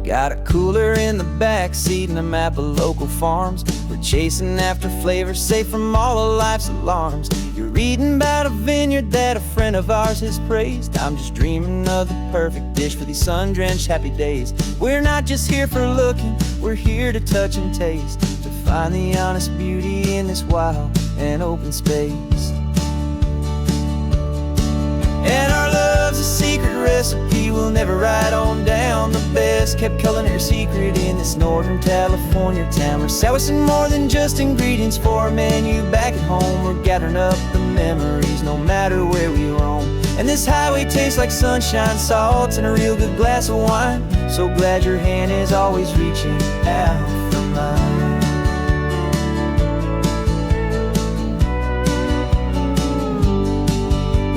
Got a cooler in the back seat and a map of local farms. We're chasing after flavor safe from all of life's alarms. You're reading about a vineyard that a friend of ours has praised. I'm just dreaming of the perfect dish for these sun-drenched happy days. We're not just here for looking, we're here to touch and taste, to find the honest beauty in this wild and open space. And our love's a secret recipe we'll never write on down. The best kept culinary secret in this Northern California town. We're selling more than just ingredients for a menu back at home. We're gathering up the memories, no matter where we roam. And this highway tastes like sunshine, salt, and a real good glass of wine. So glad your hand is always reaching out for mine.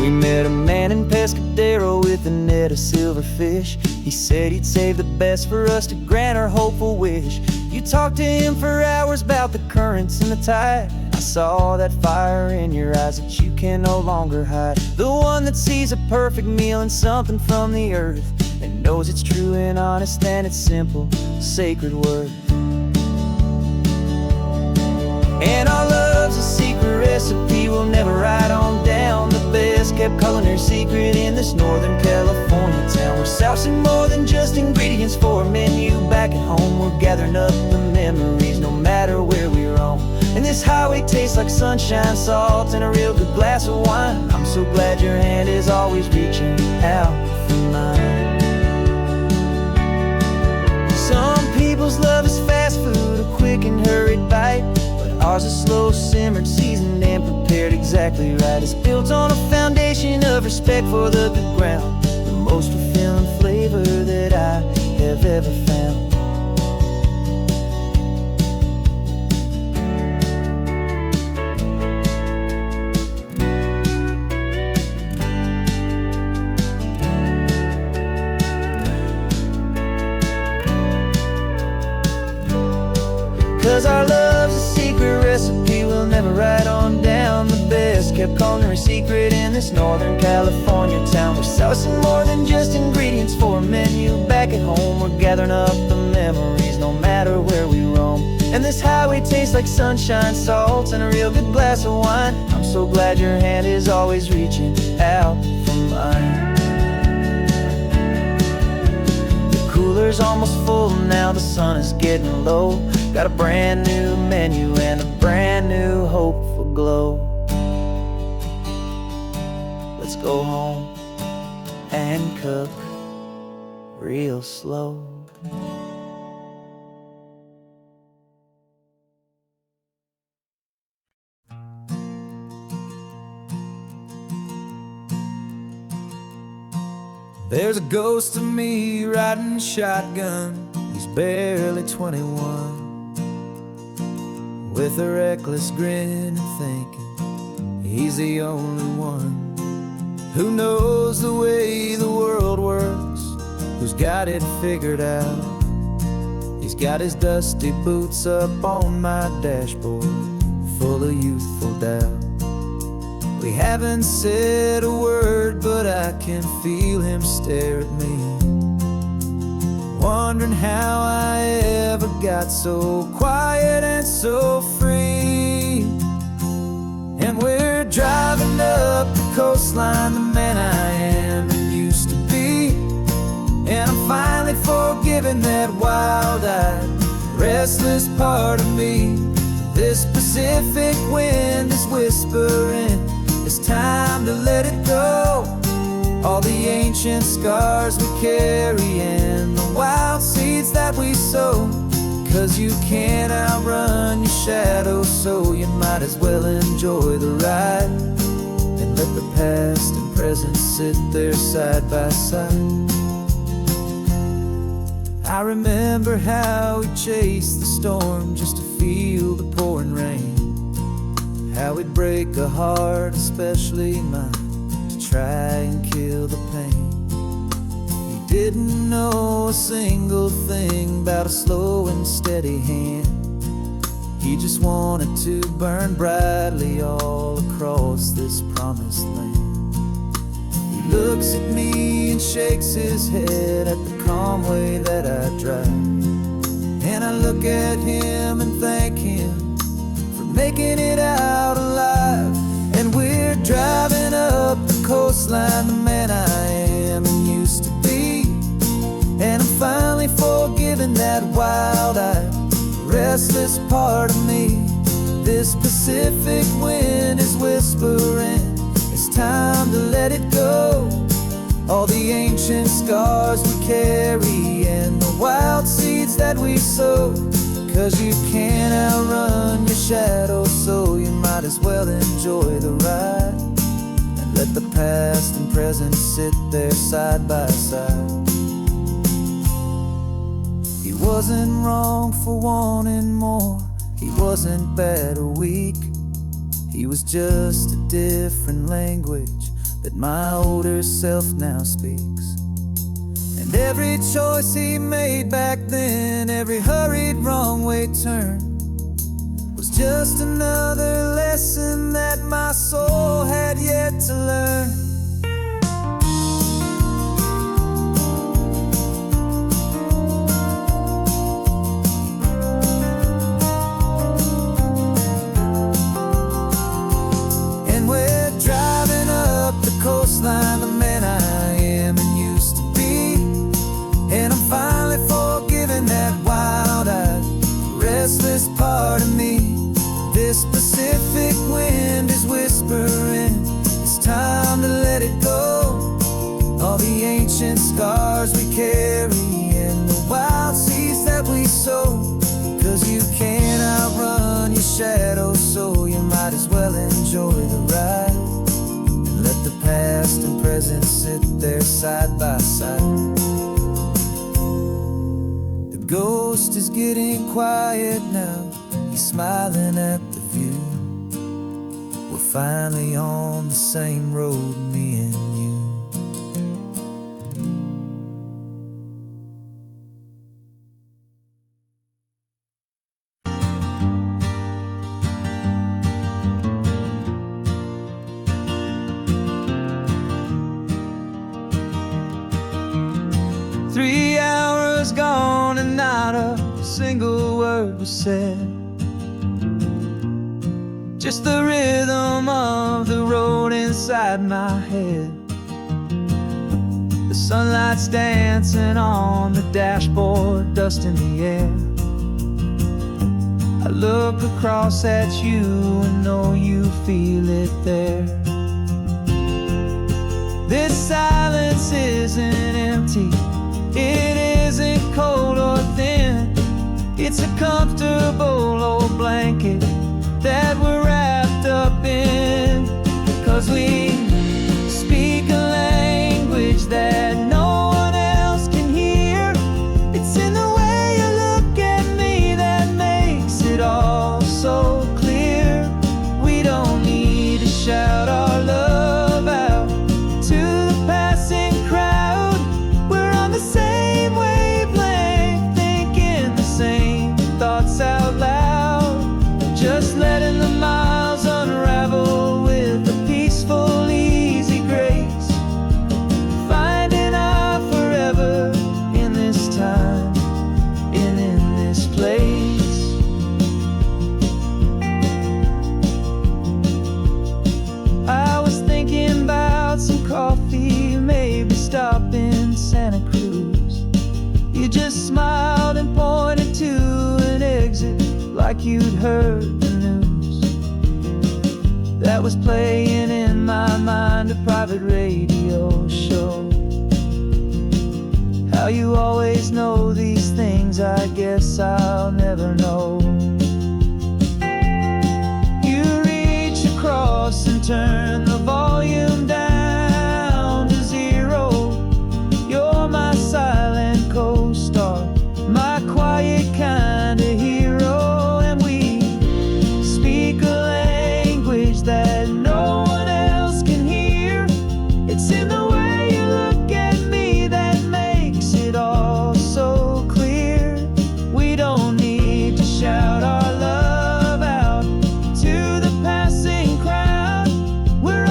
We met a man in Pescadero with a net of silverfish. He said he'd save the best for us to grant our hopeful wish. You talked to him for hours about the currents and the tide. I saw that fire in your eyes that you can no longer hide. The one that sees a perfect meal and something from the earth, and knows it's true and honest and it's simple, sacred word. And our love's a secret recipe we'll never write on down. The best kept culinary secret in this Northern California town. We're sourcing more than just ingredients for a menu. Back at home we're gathering up the memories, no matter where we roam. And this highway tastes like sunshine, salt, and a real good glass of wine. I'm so glad your hand is always reaching out for mine. Some people's love is fast food, a quick and hurried bite. Ours is slow, simmered, seasoned, and prepared exactly right. It's built on a foundation of respect for the good ground, the most fulfilling flavor that I have ever found. 'Cause our love's a secret recipe we'll never write on down. The best kept culinary secret in this Northern California town. We're sourcing more than just ingredients for a menu. Back at home we're gathering up the memories, no matter where we roam. And this highway tastes like sunshine, salt, and a real good glass of wine. I'm so glad your hand is always reaching out for mine. The cooler's almost full now, the sun is getting low. Got a brand new menu and a brand new hopeful glow. Let's go home and cook real slow. There's a ghost of me riding shotgun. He's barely 21, with a reckless grin and thinking he's the only one who knows the way the world works, who's got it figured out. He's got his dusty boots up on my dashboard, full of youthful doubt. We haven't said a word, but I can feel him stare at me, wondering how I ever got so quiet and so free. And we're driving up the coastline, the man I am and used to be. And I'm finally forgiving that wild-eyed, restless part of me. This Pacific wind is whispering, it's time to let it go. All the ancient scars we carry and the wild seeds that we sow. 'Cause you can't outrun your shadow, so you might as well enjoy the ride and let the past and present sit there side by side. I remember how we chased the storm just to feel the pouring rain, how we'd break a heart, especially mine, to try and kill the pain. He didn't know a single thing about a slow and steady hand. He just wanted to burn brightly all across this promised land. He looks at me and shakes his head at the calm way that I drive, and I look at him and thank him for making it out alive. And we're driving up the coastline, the man I am and used to be. And I'm finally forgiving that wild-eyed, restless part of me. This Pacific wind is whispering, it's time to let it go. All the ancient scars we carry and the wild seeds that we sow. 'Cause you can't outrun your shadow, so you might as well enjoy the ride and let the past and present sit there side by side. He wasn't wrong for wanting more, he wasn't bad or weak. He was just a different language that my older self now speaks. And every choice he made back then, every hurried wrong way turn, was just another lesson that my soul had yet to learn. And we're driving up the coastline, the man I am and used to be. And I'm finally forgiving that wild-eyed, restless part of me. This Pacific wind is whispering, it's time to let it go. All the ancient scars we carry and the wild seeds that we sow. 'Cause you can't outrun your shadow, so you might as well enjoy the ride and let the past and present sit there side by side. The ghost is getting quiet now, he's smiling at the view. We're finally on the same road, me and you. "3 hours gone and not a single word was said. Just the rhythm of the road inside my head. The sunlight's dancing on the dashboard, dust in the air. I look across at you and know you feel it there. This silence isn't empty, it isn't cold or thin. It's a comfortable old blanket that we're wrapped up in. 'Cause we speak a language that no one else can hear. It's in the way you look at me that makes it all so clear. We don't need to shout our love out to the passing crowd. We're on the same wavelength, thinking the same thoughts out loud. Just letting the miles unravel with a peaceful, easy grace. Finding our forever in this time and in this place. I was thinking about some coffee, maybe stop in Santa Cruz. You just smiled and pointed to an exit like you'd heard the news. That was playing in my mind, a private radio show. How you always know these things, I guess I'll never know. You reach across and turn the volume down to 0. You're my silent co-star, my quiet kind of hero. And we speak a language that no one else can hear. It's in the way you look at me that makes it all so clear. We don't need to shout our love out to the passing crowd. We're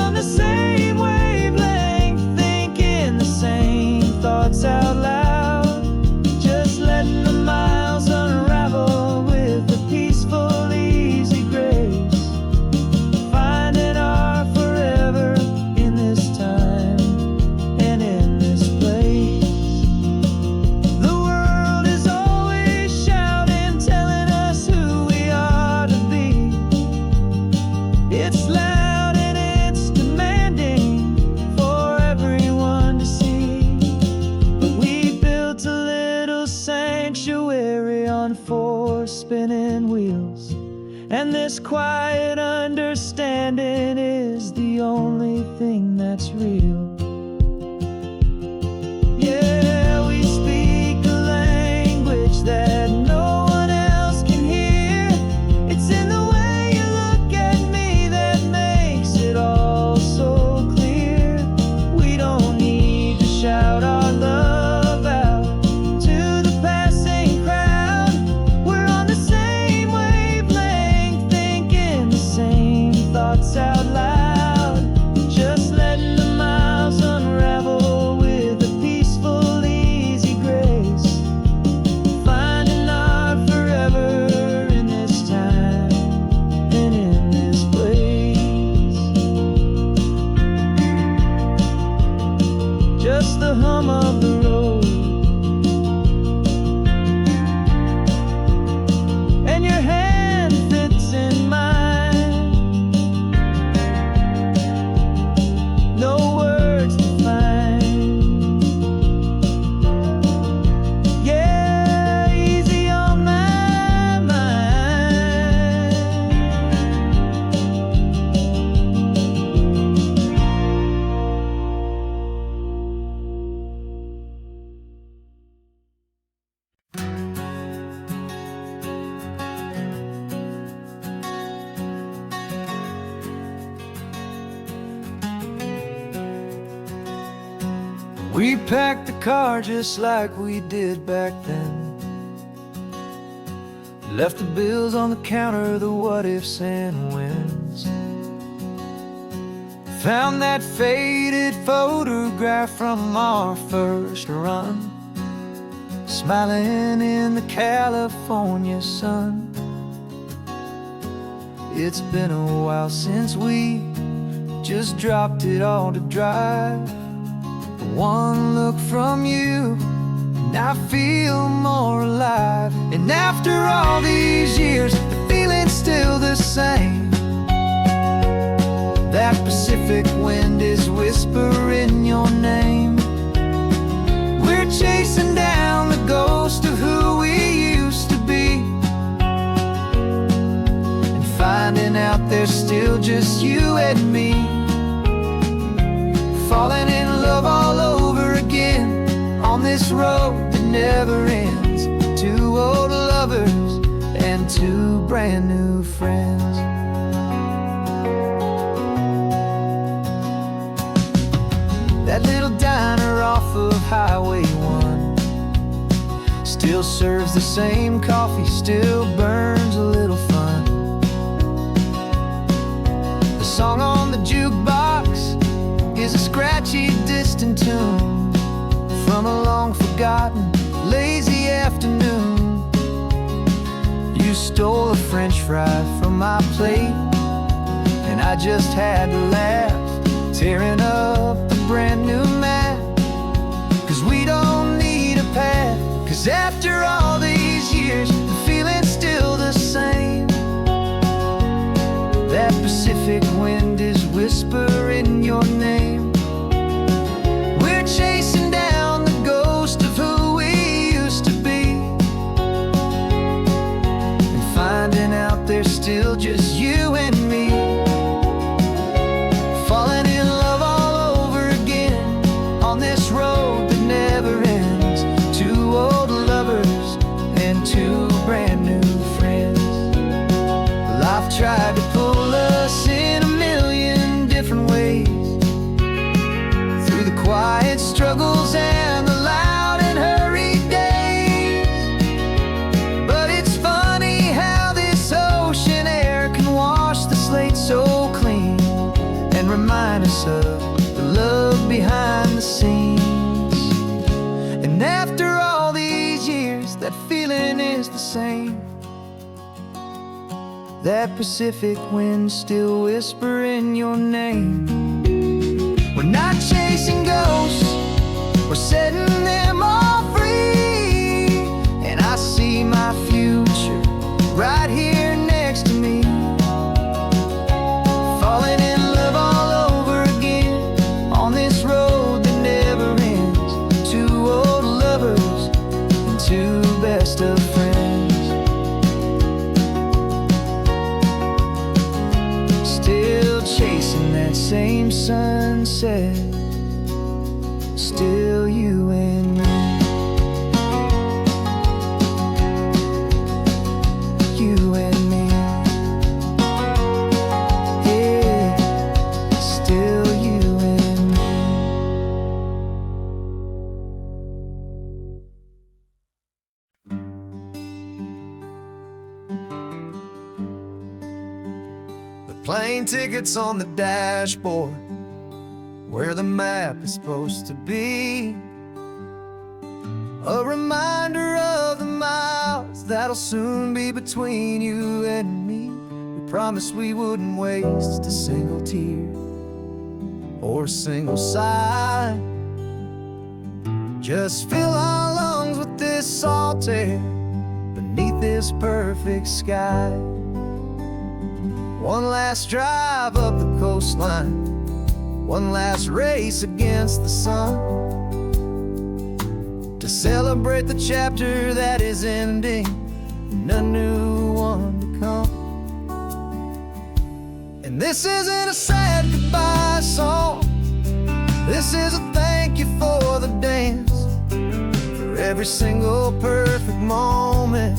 And this quiet understanding is the only thing that's real. Yeah, we speak a language that no one else can hear. It's in the way you look at me that makes it all so clear. We don't need to shout our love out to the passing crowd. We're on the same wavelength, thinking the same thoughts out loud. Just letting the miles unravel with a peaceful, easy grace. Finding our forever in this time and in this place. Just the hum of the road and your hand fits in mine. No words to find. Yeah, easy on my mind. We packed the car just like we did back then. Left the bills on the counter, the what ifs and whens. Found that faded photograph from our first run, smiling in the California sun. It's been a while since we just dropped it all to drive. One look from you and I feel more alive. And after all these years, the feeling's still the same. That Pacific wind is whispering your name. We're chasing down the ghost of who we used to be, and finding out there's still just you and me. Falling in love all over again on this road that never ends. Two old lovers and two brand new friends. That little diner off of Highway 1 still serves the same coffee, still burns a little fun. The song on the jukebox is a scratchy, distant tune from a long-forgotten, lazy afternoon. You stole a French fry from my plate, and I just had to laugh, tearing up the brand new map. 'Cause we don't need a path, 'cause after all these years, the feeling's still the same. That Pacific wind is whispering your name. We're chasing down the ghost of who we used to be, and finding out there's still just you and me. Falling in love all over again on this road that never ends. Two old lovers and two brand new friends. Life tried to pull us in a million different ways, through the quiet struggles and the loud and hurried days. But it's funny how this ocean air can wash the slate so clean and remind us of the love behind the scenes. And after all these years, that feeling is the same. That Pacific wind still whispering your name. We're not chasing ghosts, we're setting them all free. And I see my future right here next to me. Falling in love all over again on this road that never ends. Two old lovers and two best of friends. and said, still you and me. You and me. Yeah, still you and me. The plane tickets on the dashboard, where the map is supposed to be. A reminder of the miles that'll soon be between you and me. We promised we wouldn't waste a single tear or a single sigh. Just fill our lungs with this salt air beneath this perfect sky. One last drive up the coastline, one last race against the sun, to celebrate the chapter that is ending and a new one to come. And this isn't a sad goodbye song, this is a thank you for the dance, for every single perfect moment,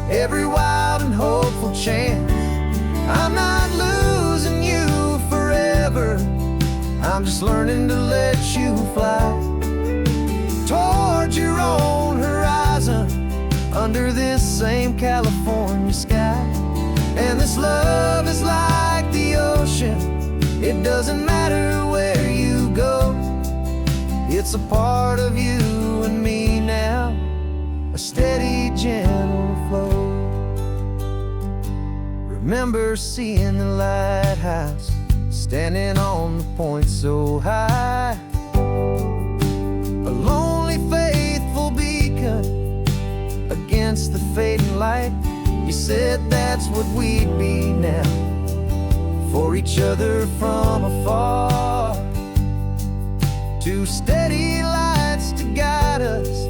every wild and hopeful chance. I'm not losing you forever, I'm just learning to let you fly towards your own horizon, under this same California sky. And this love is like the ocean, it doesn't matter where you go, it's a part of you and me now, a steady, gentle flow. Remember seeing the lighthouse, standing on the point so high, a lonely, faithful beacon against the fading light. You said that's what we'd be now, for each other from afar. Two steady lights to guide us,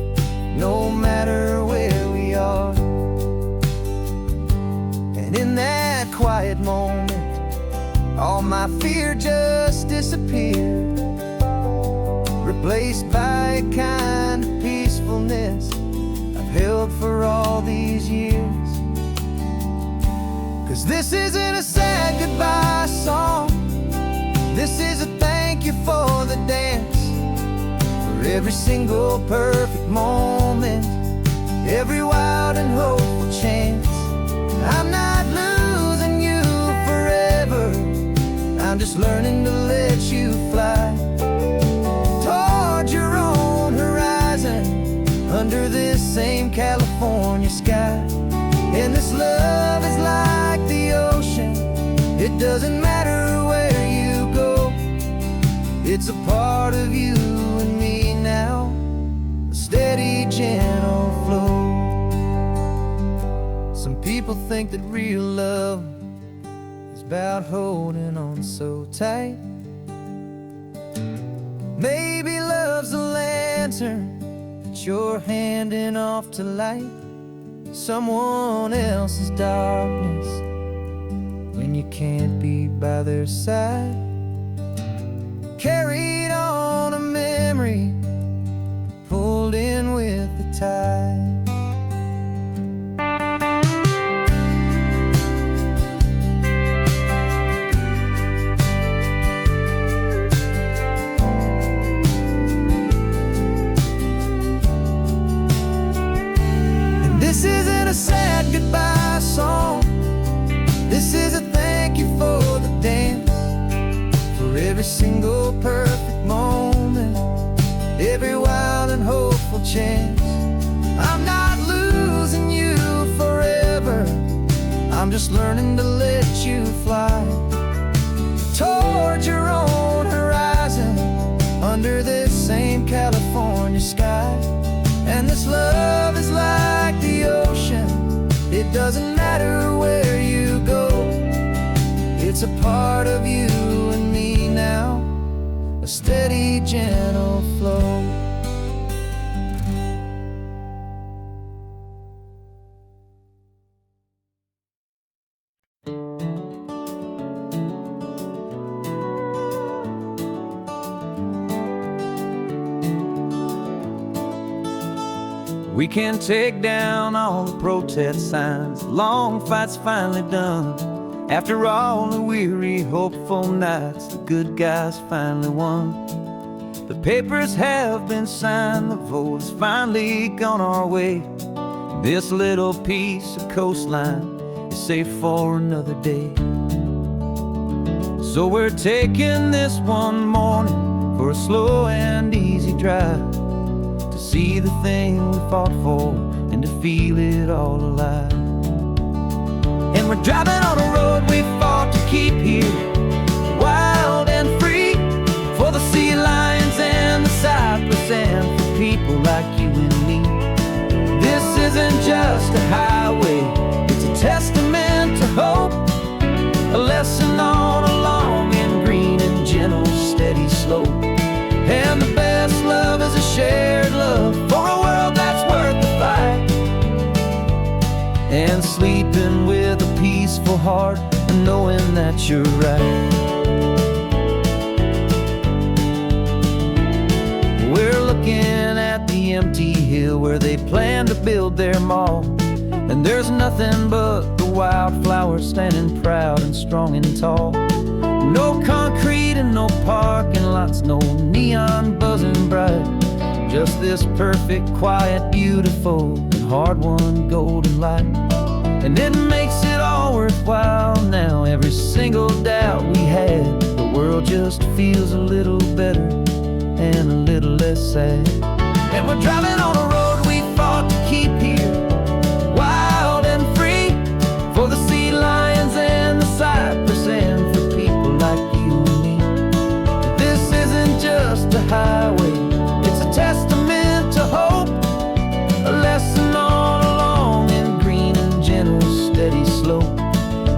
no matter where we are. And in that quiet moment, all my fear just disappeared, replaced by a kind of peacefulness I've held for all these years. 'Cause this isn't a sad goodbye song, this is a thank you for the dance, for every single perfect moment, every wild and hopeful chance. I'm not losing you forever, I'm just learning to let you fly towards your own horizon, under this same California sky. And this love is like the ocean, it doesn't matter where you go, it's a part of you and me now, a steady, gentle flow. Some people think that real love is about holding on so tight. Maybe love's a lantern that you're handing off to light someone else's darkness when you can't be by their side. Carried on a memory, pulled in with the tide. This isn't a sad goodbye song, this is a thank you for the dance, for every single perfect moment, every wild and hopeful chance. I'm not losing you forever, I'm just learning to let you fly towards your own horizon, under this same California sky. And this love is like the ocean, it doesn't matter where you go, it's a part of you and me now, a steady, gentle flow. We can take down all the protest signs. Long fight's finally done. After all the weary, hopeful nights, the good guys finally won. The papers have been signed, the vote's finally gone our way. This little piece of coastline is safe for another day. So we're taking this one morning for a slow and easy drive, to see the thing we fought for and to feel it all alive. And we're driving on a road we fought to keep here, wild and free, for the sea lions and the cypress and for people like you and me. This isn't just a highway, it's a testament to hope, a lesson on a long and green and gentle steady slope. And the best love is a shared love for a world that's worth the fight, and sleeping with a peaceful heart and knowing that you're right. We're looking at the empty hill where they plan to build their mall, and there's nothing but the wildflowers standing proud and strong and tall. No concrete and no parking lots, no neon buzzing bright, just this perfect, quiet, beautiful, and hard-won golden light. And it makes it all worthwhile now. Every single doubt we had, the world just feels a little better and a little less sad. And we're driving on a road we fought to keep here, wild and free, for the sea lions and the cypress and for people like you and me. This isn't just a highway, it's a testament to hope, a lesson on a long and green and gentle steady slope.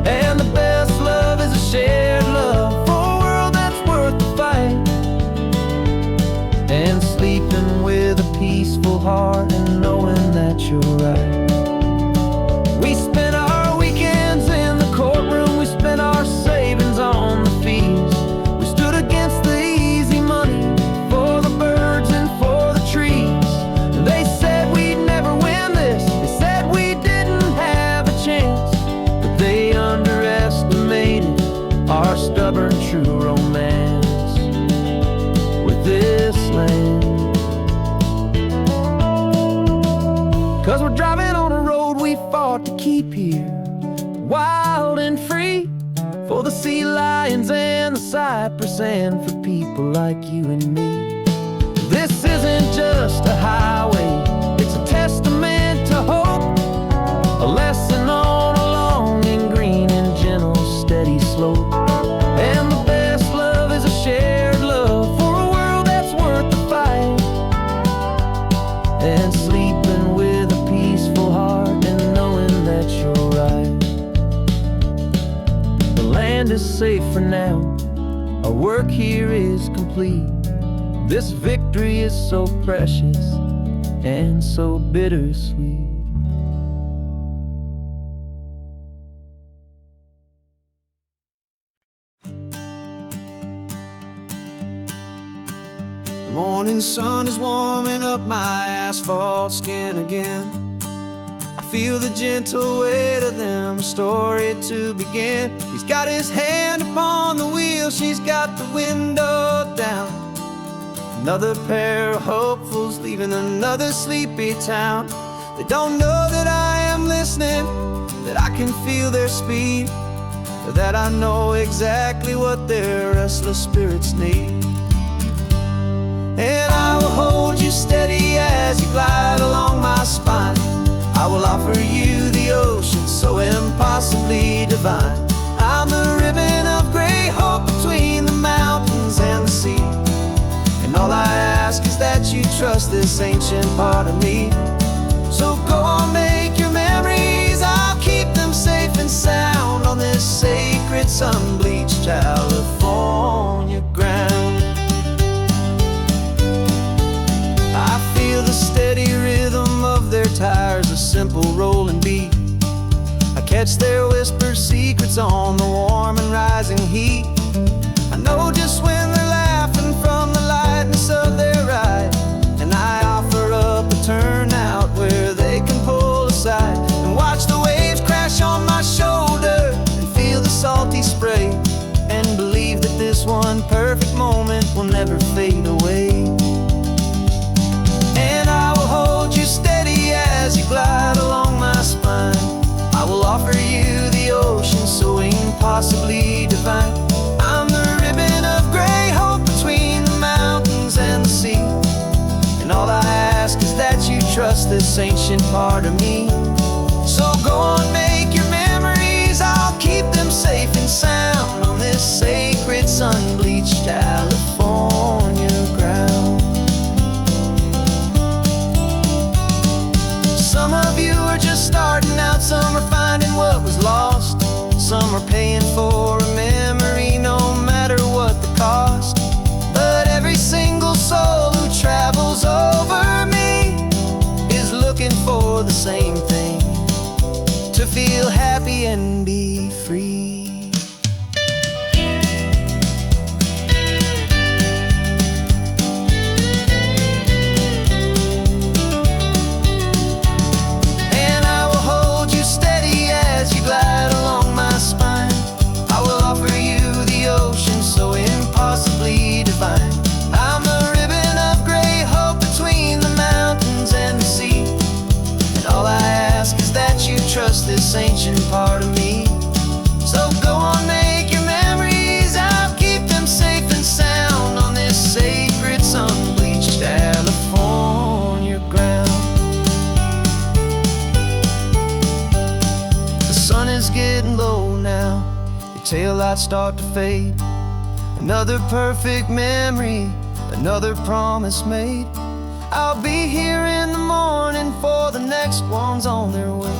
And the best love is a shared love for a world that's worth the fight, and sleeping with a peaceful heart and knowing that you're right. We spent our weekends in the courtroom, we spent our savings on the fees. We stood against the easy money for the birds and for the trees. They said we'd never win this, they said we didn't have a chance, but they underestimated our stubborn true romance with this land. 'Cause we're driving on a road we fought to keep here, wild and free, for the sea lions and the cypress and for people like you and me. This isn't just a highway, it's a testament to hope, a lesson on a long and green and gentle steady slope. And the best love is a shared love for a world that's worth the fight, and sleeping with a peaceful heart and knowing that you're right. The land is safe for now, our work here is complete. This victory is so precious and so bittersweet. The morning sun is warming up my asphalt skin again. I feel the gentle weight of them, a story to begin. He's got his hand upon the wheel, she's got the window down. Another pair of hopefuls leaving another sleepy town. They don't know that I am listening, that I can feel their speed, or that I know exactly what their restless spirits need. And I will hold you steady as you glide along my spine. I will offer you the ocean so impossibly divine. I'm the ribbon of gray hope between the mountains and the sea. And all I ask is that you trust this ancient part of me. So go on, make your memories, I'll keep them safe and sound on this sacred sun-bleached California ground. I feel the steady rhythm of their tires, a simple rolling beat. I catch their whispered secrets on the warm and rising heat. I know just when they're laughing from the lightness of their ride, and I offer up a turnout where perfect moment will never fade away. And I will hold you steady as you glide along my spine. I will offer you the ocean so impossibly divine. I'm the ribbon of gray hope between the mountains and the sea. And all I ask is that you trust this ancient part of me. So go on, make your memories, I'll keep them safe and sound on this sacred sun-bleached California ground. Some of you are just starting out, some are finding what was lost. Some are paying for a memory no matter what the cost. But every single soul who travels over me is looking for the same thing: to feel happy and be free. And I will hold you steady as you glide along my spine. I will offer you the ocean so impossibly divine. I'm the ribbon of gray hope between the mountains and the sea. And all I ask is that you trust this ancient part of me. So go on, make your memories, I'll keep them safe and sound on this sacred sun-bleached California ground. The sun is getting low now, your taillights start to fade. Another perfect memory, another promise made. I'll be here in the morning for the next ones on their way.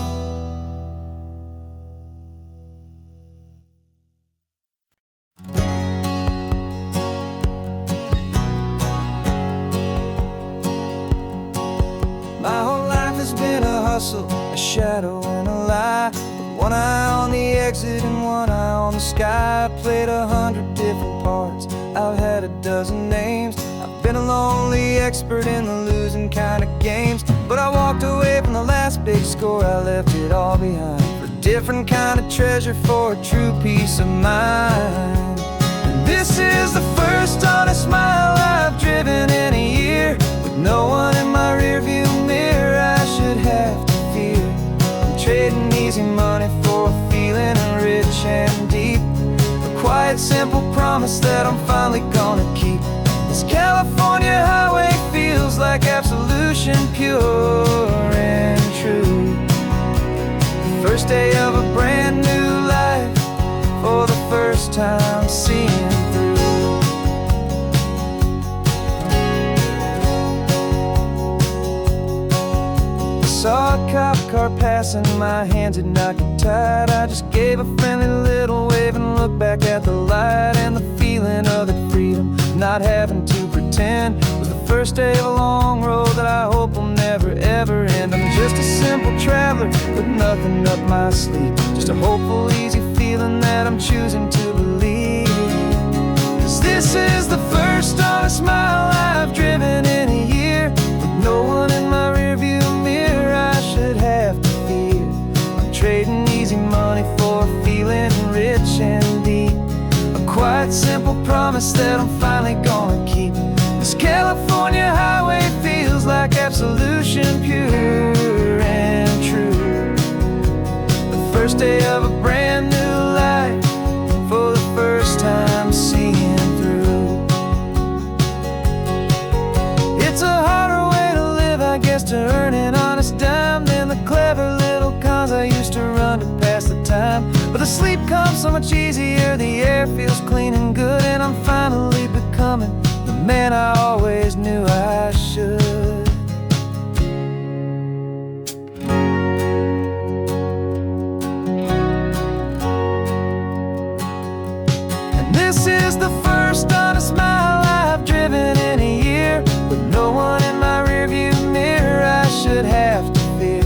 My whole life has been a hustle, a shadow and a lie. With one eye on the exit and one eye on the sky. I played 100 different parts, I've had a dozen names. I've been a lonely expert in the losing kind of games. But I walked away from the last big score, I left it all behind for a different kind of treasure, for a true peace of mind. And this is the first honest smile I've driven in a year, with no one in my rearview mirror I should have to fear. I'm trading easy money for a feeling rich and deep, a quiet simple promise that I'm finally gonna keep. This California highway feels like absolution, pure and true. The first day of a brand new life, for the first time seeing through. Saw a cop car passing, my hands had not got tied. I just gave a friendly little wave and looked back at the light. And the feeling of the freedom, not having to pretend, was the first day of a long road that I hope will never ever end. I'm just a simple traveler with nothing up my sleeve, just a hopeful, easy feeling that I'm choosing to believe. 'Cause this is the first honest mile I've driven in a year, with no one in my rearview mirror I should have to fear. I'm trading easy money for a feeling rich and deep, a quiet simple promise that I'm finally gonna keep. This California highway feels like absolution, pure and true. The first day of a brand new life, for the first time seeing through. It's a harder way to live, I guess, to earn an honest dime than the clever little cons I used to run to pass the time. But the sleep comes so much easier, the air feels clean and good, and I'm finally becoming the man I always knew I should. And this is the first honest mile I've driven in a year, with no one in my rearview mirror I should have to fear.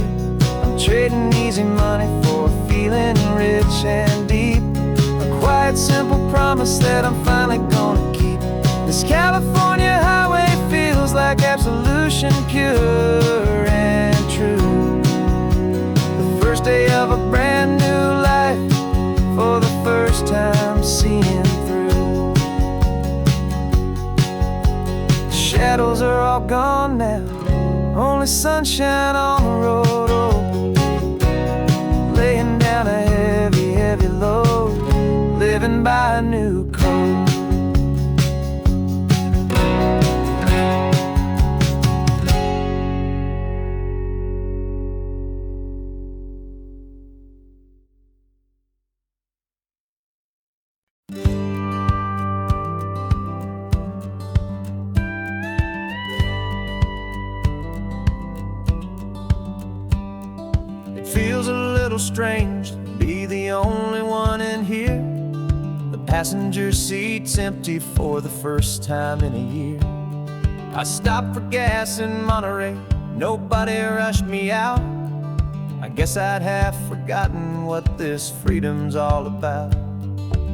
I'm trading easy money for a feeling rich and deep, a quiet simple promise that I'm finally gonna keep. This California highway feels like absolution, pure and true. The first day of a brand new life, for the first time seeing through. shadows are all gone now, only sunshine on the road. Oh, laying down a heavy, heavy load, living by a new code. It feels a little strange to be the only one in here. The passenger seat's empty for the first time in a year. I stopped for gas in Monterey, nobody rushed me out. I guess I'd half forgotten what this freedom's all about.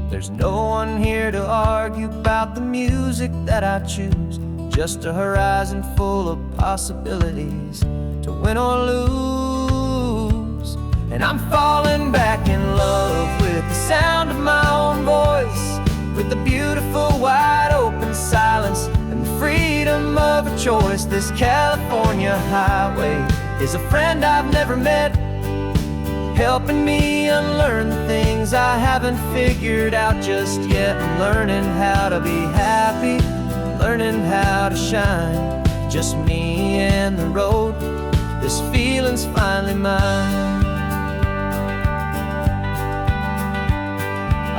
There's no one here to argue about the music that I choose, just a horizon full of possibilities to win or lose. And I'm falling back in love with the sound of my own voice, with the beautiful wide open silence and the freedom of a choice. This California highway is a friend I've never met, helping me unlearn the things I haven't figured out just yet. I'm learning how to be happy, learning how to shine, just me and the road. This feeling's finally mine.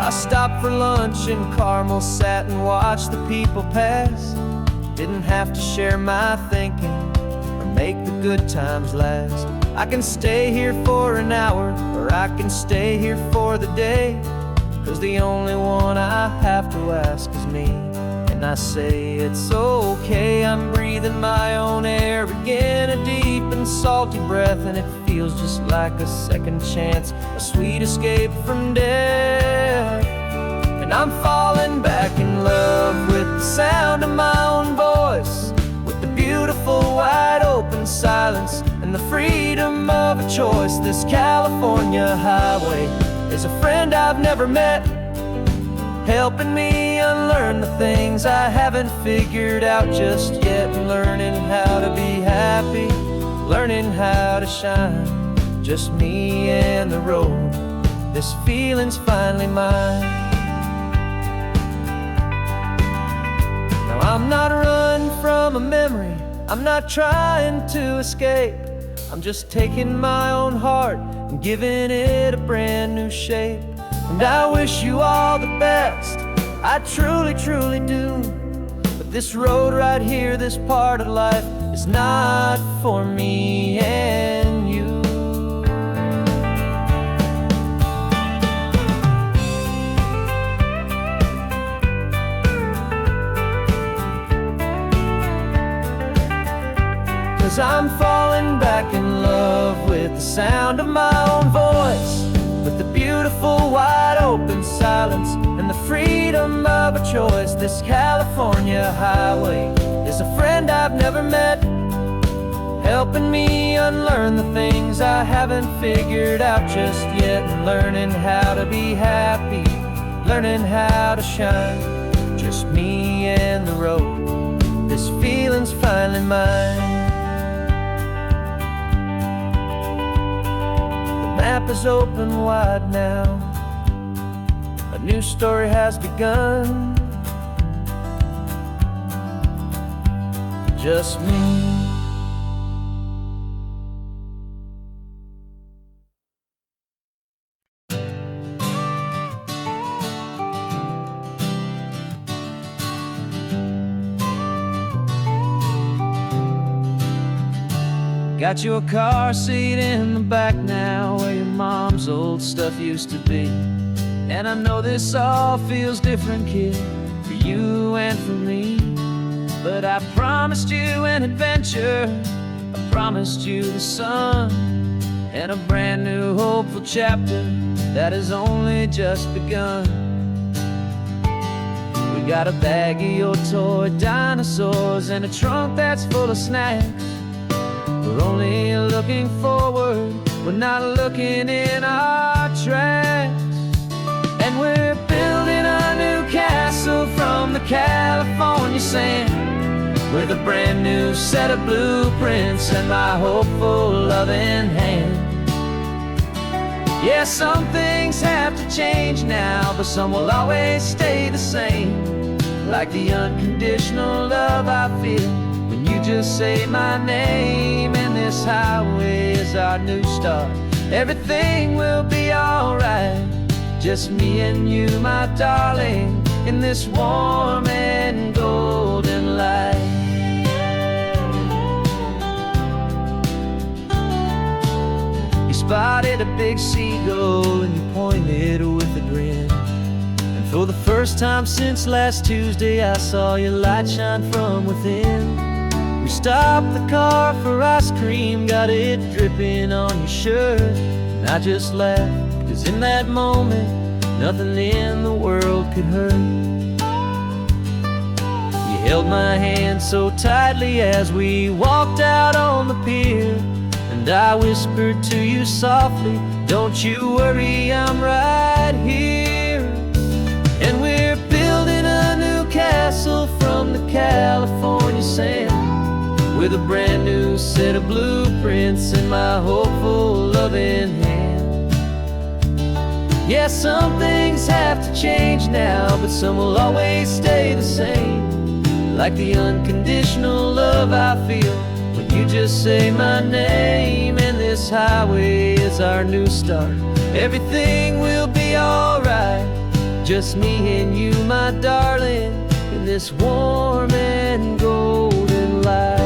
I stopped for lunch in Carmel, sat and watched the people pass. Didn't have to share my thinking or make the good times last. I can stay here for an hour, or I can stay here for the day, 'cause the only one I have to ask is me. And I say it's okay, I'm breathing my own air again, a deep and salty breath, and it feels just like a second chance, a sweet escape from death. And I'm falling back in love with the sound of my own voice, with the beautiful wide open silence and the freedom of a choice. This California highway is a friend I've never met, helping me unlearn the things I haven't figured out just yet. Learning how to be happy, learning how to shine, just me and the road. This feeling's finally mine. Now I'm not running from a memory, I'm not trying to escape. I'm just taking my own heart and giving it a brand new shape. And I wish you all the best, I truly, truly do. But this road right here, this part of life, is not for me and you. 'Cause I'm falling back in love with the sound of my own voice, with the beautiful wide open silence and the freedom of a choice. This California highway is a friend I've never met, helping me unlearn the things I haven't figured out just yet. And learning how to be happy, learning how to shine, just me and the road. This feeling's finally mine. The map is open wide now, a new story has begun, just me. Got your car seat in the back now, where your mom's old stuff used to be. And I know this all feels different, kid, for you and for me. But I promised you an adventure, I promised you the sun, and a brand new hopeful chapter that has only just begun. We got a bag of your toy dinosaurs and a trunk that's full of snacks. We're only looking forward, we're not looking in our tracks. And we're building a new castle from the California sand, with a brand new set of blueprints and my hopeful loving hand. Yeah, some things have to change now, but some will always stay the same. Like the unconditional love I feel when you just say my name. And this highway is our new start. Everything will be alright. Just me and you, my darling, in this warm and golden light. You spotted a big seagull and you pointed with a grin. And for the first time since last Tuesday, I saw your light shine from within. We stopped the car for ice cream, got it dripping on your shirt. And I just laughed, 'cause in that moment, nothing in the world could hurt. You held my hand so tightly as we walked out on the pier. And I whispered to you softly, don't you worry, I'm right here. And we're building a new castle from the California sand, with a brand new set of blueprints in my hopeful loving hand. Yeah, some things have to change now, but some will always stay the same. Like the unconditional love I feel when you just say my name. And this highway is our new start. Everything will be alright. Just me and you, my darling, in this warm and golden light.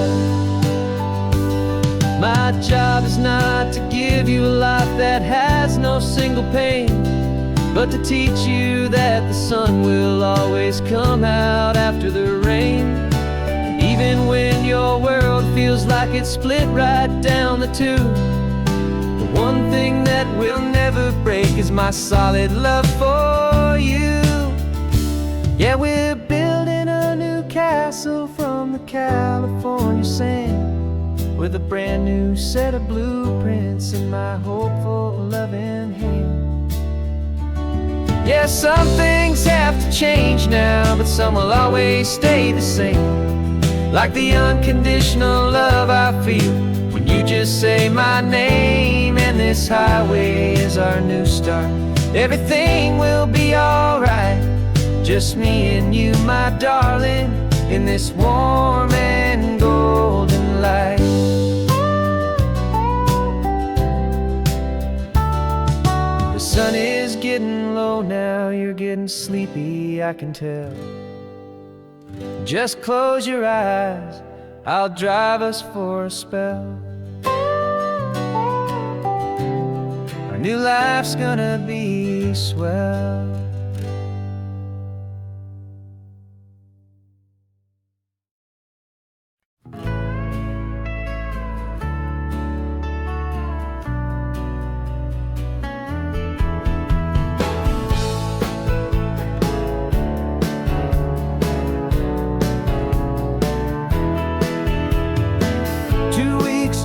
My job is not to give you a life that has no single pain, but to teach you that the sun will always come out after the rain. And even when your world feels like it's split right down the two, the one thing that will never break is my solid love for you. Yeah, we're building a new castle from the California sand, with a brand new set of blueprints in my hopeful loving hand. Yeah, some things have to change now, but some will always stay the same. Like the unconditional love I feel when you just say my name. And this highway is our new start. Everything will be alright. Just me and you, my darling, in this warm and golden light. The sun is getting low now, you're getting sleepy, I can tell. Just close your eyes, I'll drive us for a spell. Our new life's gonna be swell.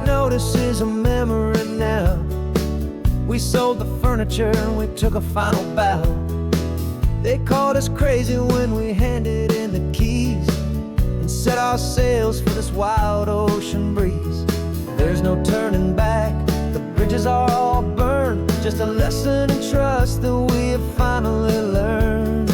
Notice is a memory now. We sold the furniture and we took a final bow. They called us crazy when we handed in the keys and set our sails for this wild ocean breeze. There's no turning back, the bridges are all burned. Just a lesson in trust that we have finally learned.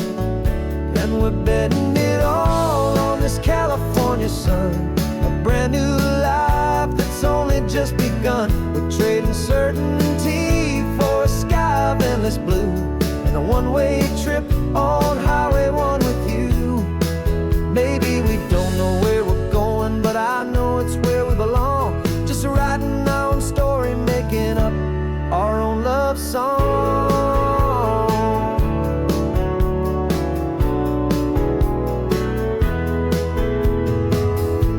And we're betting it all on this California sun, a brand new life that's only just begun. We're trading certainty for a sky of endless blue, and a one-way trip on Highway 1 with you. Maybe we don't know where we're going, but I know it's where we belong. Just writing our own story, making up our own love song.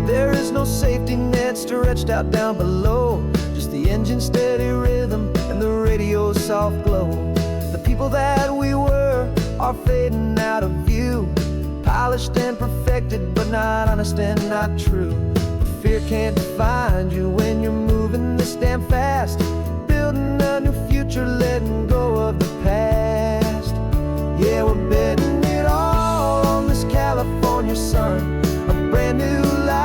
There is no safety net stretched out down below, just the engine's steady rhythm and the radio's soft glow. The people that we were are fading out of view, polished and perfected, but not honest and not true. Fear can't define you when you're moving this damn fast, building a new future, letting go of the past. Yeah, we're betting it all on this California sun, a brand new life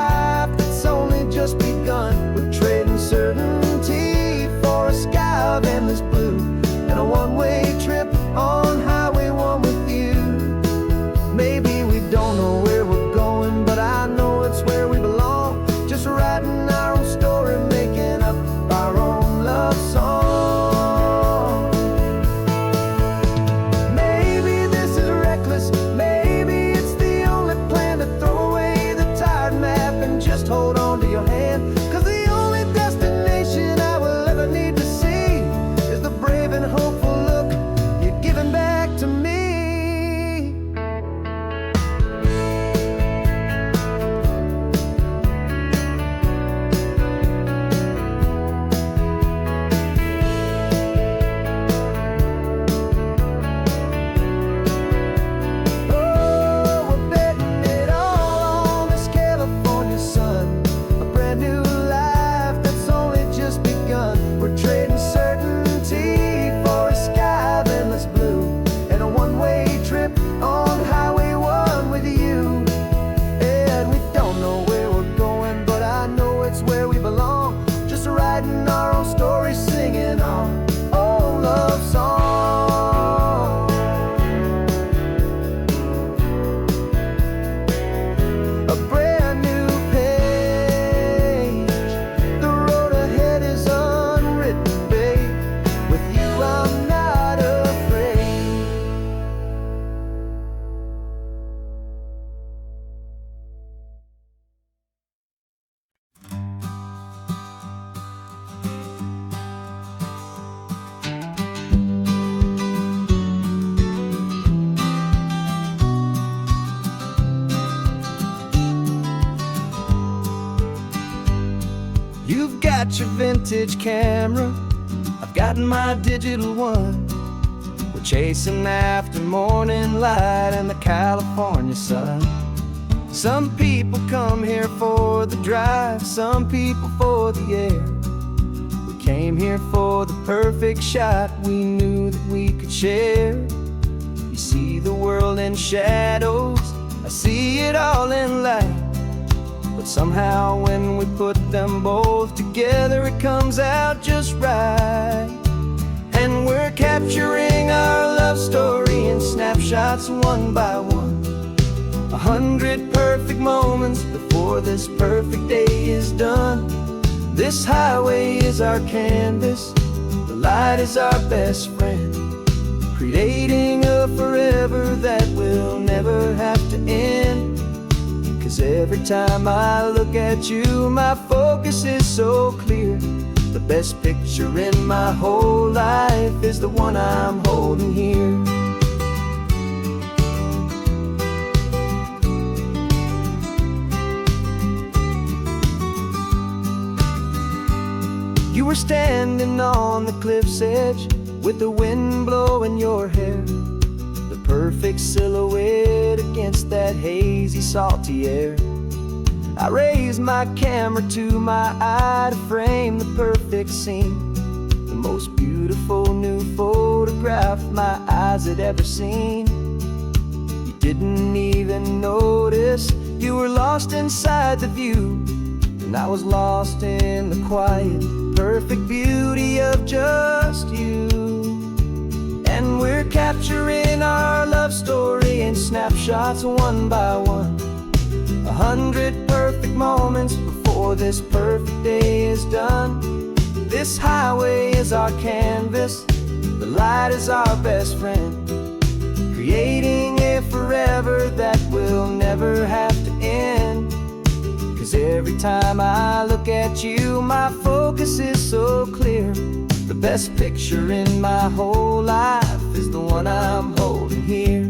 You've got your vintage camera, I've got my digital one. We're chasing after morning light and the California sun. Some people come here for the drive, some people for the air. We came here for the perfect shot we knew that we could share. You see the world in shadows, I see it all in light. But somehow when we put them both together, it comes out just right. And we're capturing our love story in snapshots one by one. 100 perfect moments before this perfect day is done. This highway is our canvas, the light is our best friend, creating a forever that will never have to end. 'Cause every time I look at you, my focus is so clear. The best picture in my whole life is the one I'm holding here. You were standing on the cliff's edge with the wind blowing your hair, the perfect silhouette against that hazy, salty air. I raised my camera to my eye to frame the perfect scene, the most beautiful new photograph my eyes had ever seen. You didn't even notice you were lost inside the view, and I was lost in the quiet, perfect beauty of just you. And we're capturing our love story in snapshots one by one. 100 perfect moments before this perfect day is done. This highway is our canvas, the light is our best friend, creating a forever that will never have to end. 'Cause every time I look at you, my focus is so clear. The best picture in my whole life is the one I'm holding here.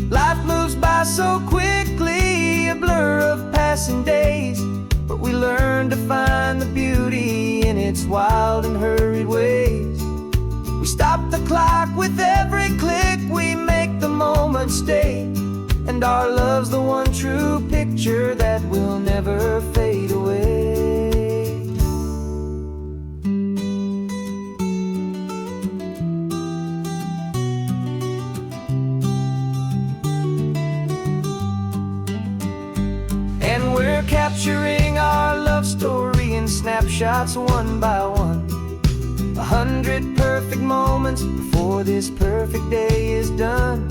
Life moves by so quickly, a blur of passing days, but we learn to find the beauty in its wild and hurried ways. We stop the clock with every click, we make the moment stay, and our love's the one true picture that will never fade away. And we're capturing our love story in snapshots one by one. 100 perfect moments before this perfect day is done.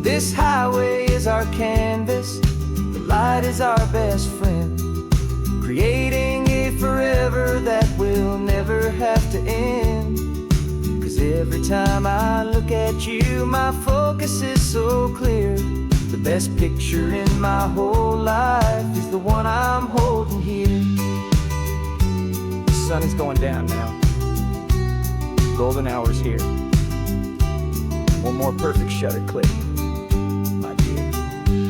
This highway is our canvas, the light is our best friend, creating a forever that will never have to end. 'Cause every time I look at you, my focus is so clear. The best picture in my whole life is the one I'm holding here. The sun is going down now. Golden hour's here. One more perfect shutter click.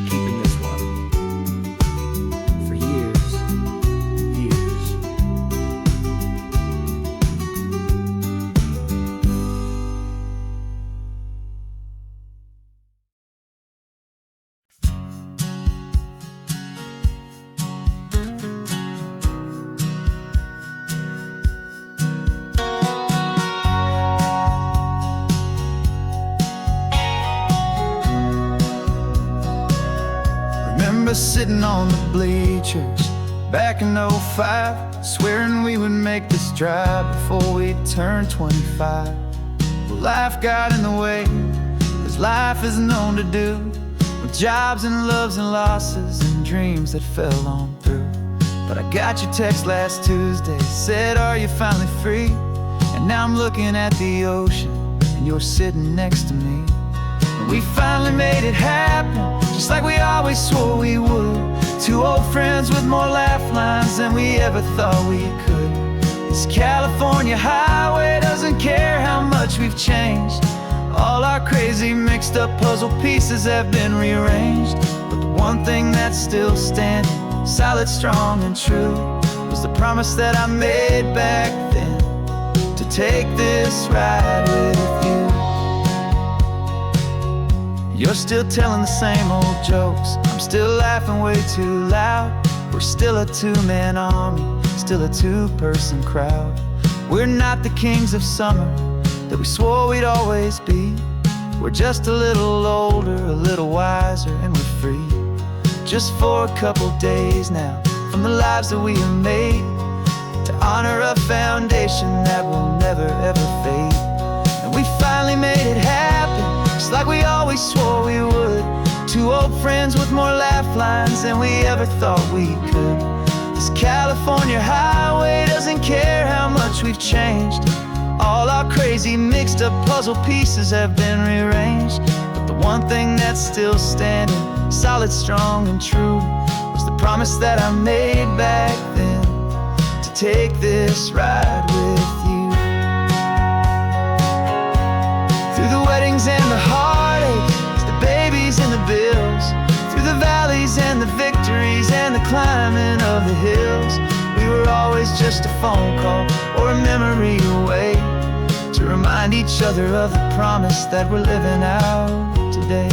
Keeping this one for years, years. Remember sitting on the bleachers back in '05, swearing we would make this drive before we turned 25. Well, life got in the way, as life is known to do, with jobs and loves and losses and dreams that fell on through. But I got your text last Tuesday, said, "Are you finally free?" And now I'm looking at the ocean, and you're sitting next to me. And we finally made it happen, just like we always swore we would. Two old friends with more laugh lines than we ever thought we could. This California highway doesn't care how much we've changed. All our crazy mixed up puzzle pieces have been rearranged, but the one thing that's still standing solid, strong, and true, was the promise that I made back then, to take this ride with you. You're still telling the same old jokes, I'm still laughing way too loud. We're still a two-man army, still a two-person crowd. We're not the kings of summer that we swore we'd always be. We're just a little older, a little wiser, and we're free. Just for a couple days now, from the lives that we have made, to honor a foundation that will never ever fade. And we finally made it happen, just like we always swore we would. Two old friends with more laugh lines than we ever thought we could. This California highway doesn't care how much we've changed. All our crazy mixed up puzzle pieces have been rearranged, but the one thing that's still standing, solid, strong, and true, was the promise that I made back then, to take this ride with you. Through the weddings and the heartaches, the babies and the bills, through the valleys and the victories and the climbing of the hills, we were always just a phone call or a memory away, to remind each other of the promise that we're living out today.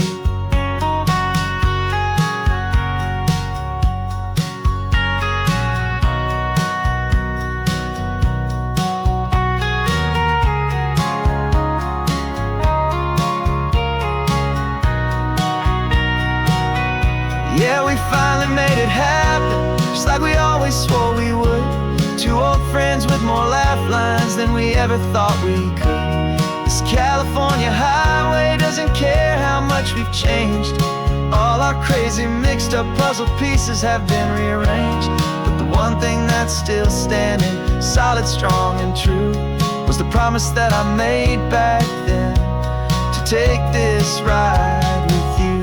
Yeah, we finally made it happen, just like we always swore we would. Two old friends with more laugh lines than we ever thought we could. This California highway doesn't care how much we've changed. All our crazy mixed up puzzle pieces have been rearranged, but the one thing that's still standing, solid, strong, and true, was the promise that I made back then, to take this ride with you.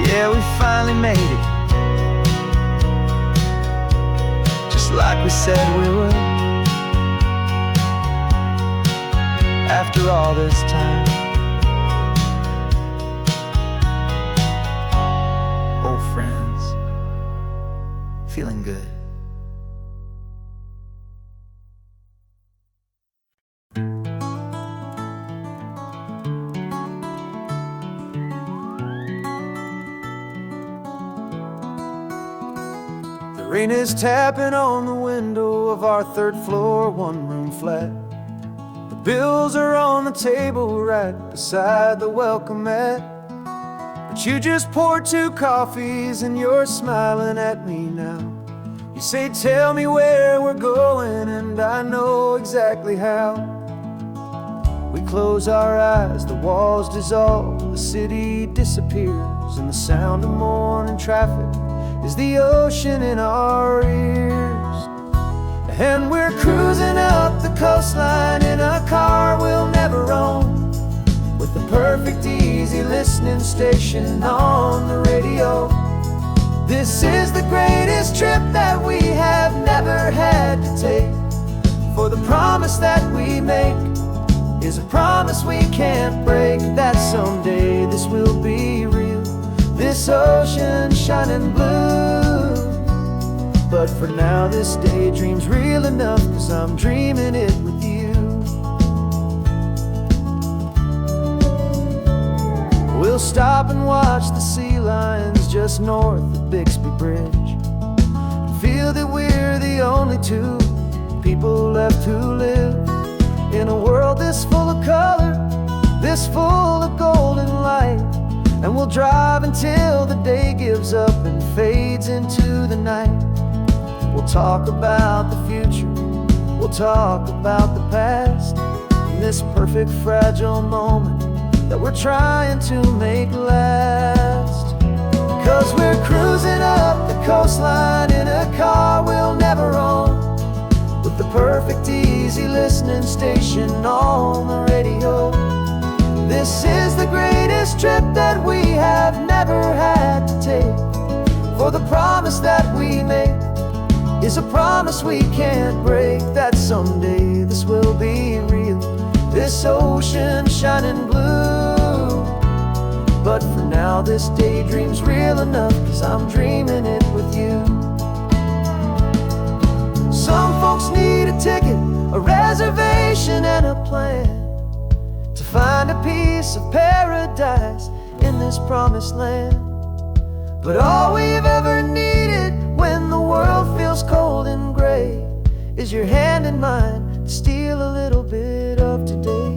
Yeah, we finally made it, like we said we would. After all this time, old friends, feeling good. Rain is tapping on the window of our third floor, one-room flat. The bills are on the table right beside the welcome mat. But you just poured 2 coffees and you're smiling at me now. You say, tell me where we're going, and I know exactly how. We close our eyes, the walls dissolve, the city disappears, and the sound of morning traffic is the ocean in our ears. And we're cruising up the coastline in a car we'll never own, with the perfect easy listening station on the radio. This is the greatest trip that we have never had to take, for the promise that we make is a promise we can't break, that someday this will be real, this ocean shining blue. But for now this daydream's real enough, 'cause I'm dreaming it with you. We'll stop and watch the sea lions just north of Bixby Bridge, and feel that we're the only 2 people left who live in a world this full of color, this full of golden light. And we'll drive until the day gives up and fades into the night. We'll talk about the future, we'll talk about the past, in this perfect fragile moment that we're trying to make last. 'Cause we're cruising up the coastline in a car we'll never own, with the perfect easy listening station on the radio. This is the greatest trip that we have never had to take, for the promise that we make is a promise we can't break, that someday this will be real, this ocean shining blue. But for now this daydream's real enough, 'cause I'm dreaming it with you. Some folks need a ticket, a reservation and a plan to find a piece of paradise in this promised land. But all we've ever needed when the world feels cold and gray is your hand in mine to steal a little bit of today.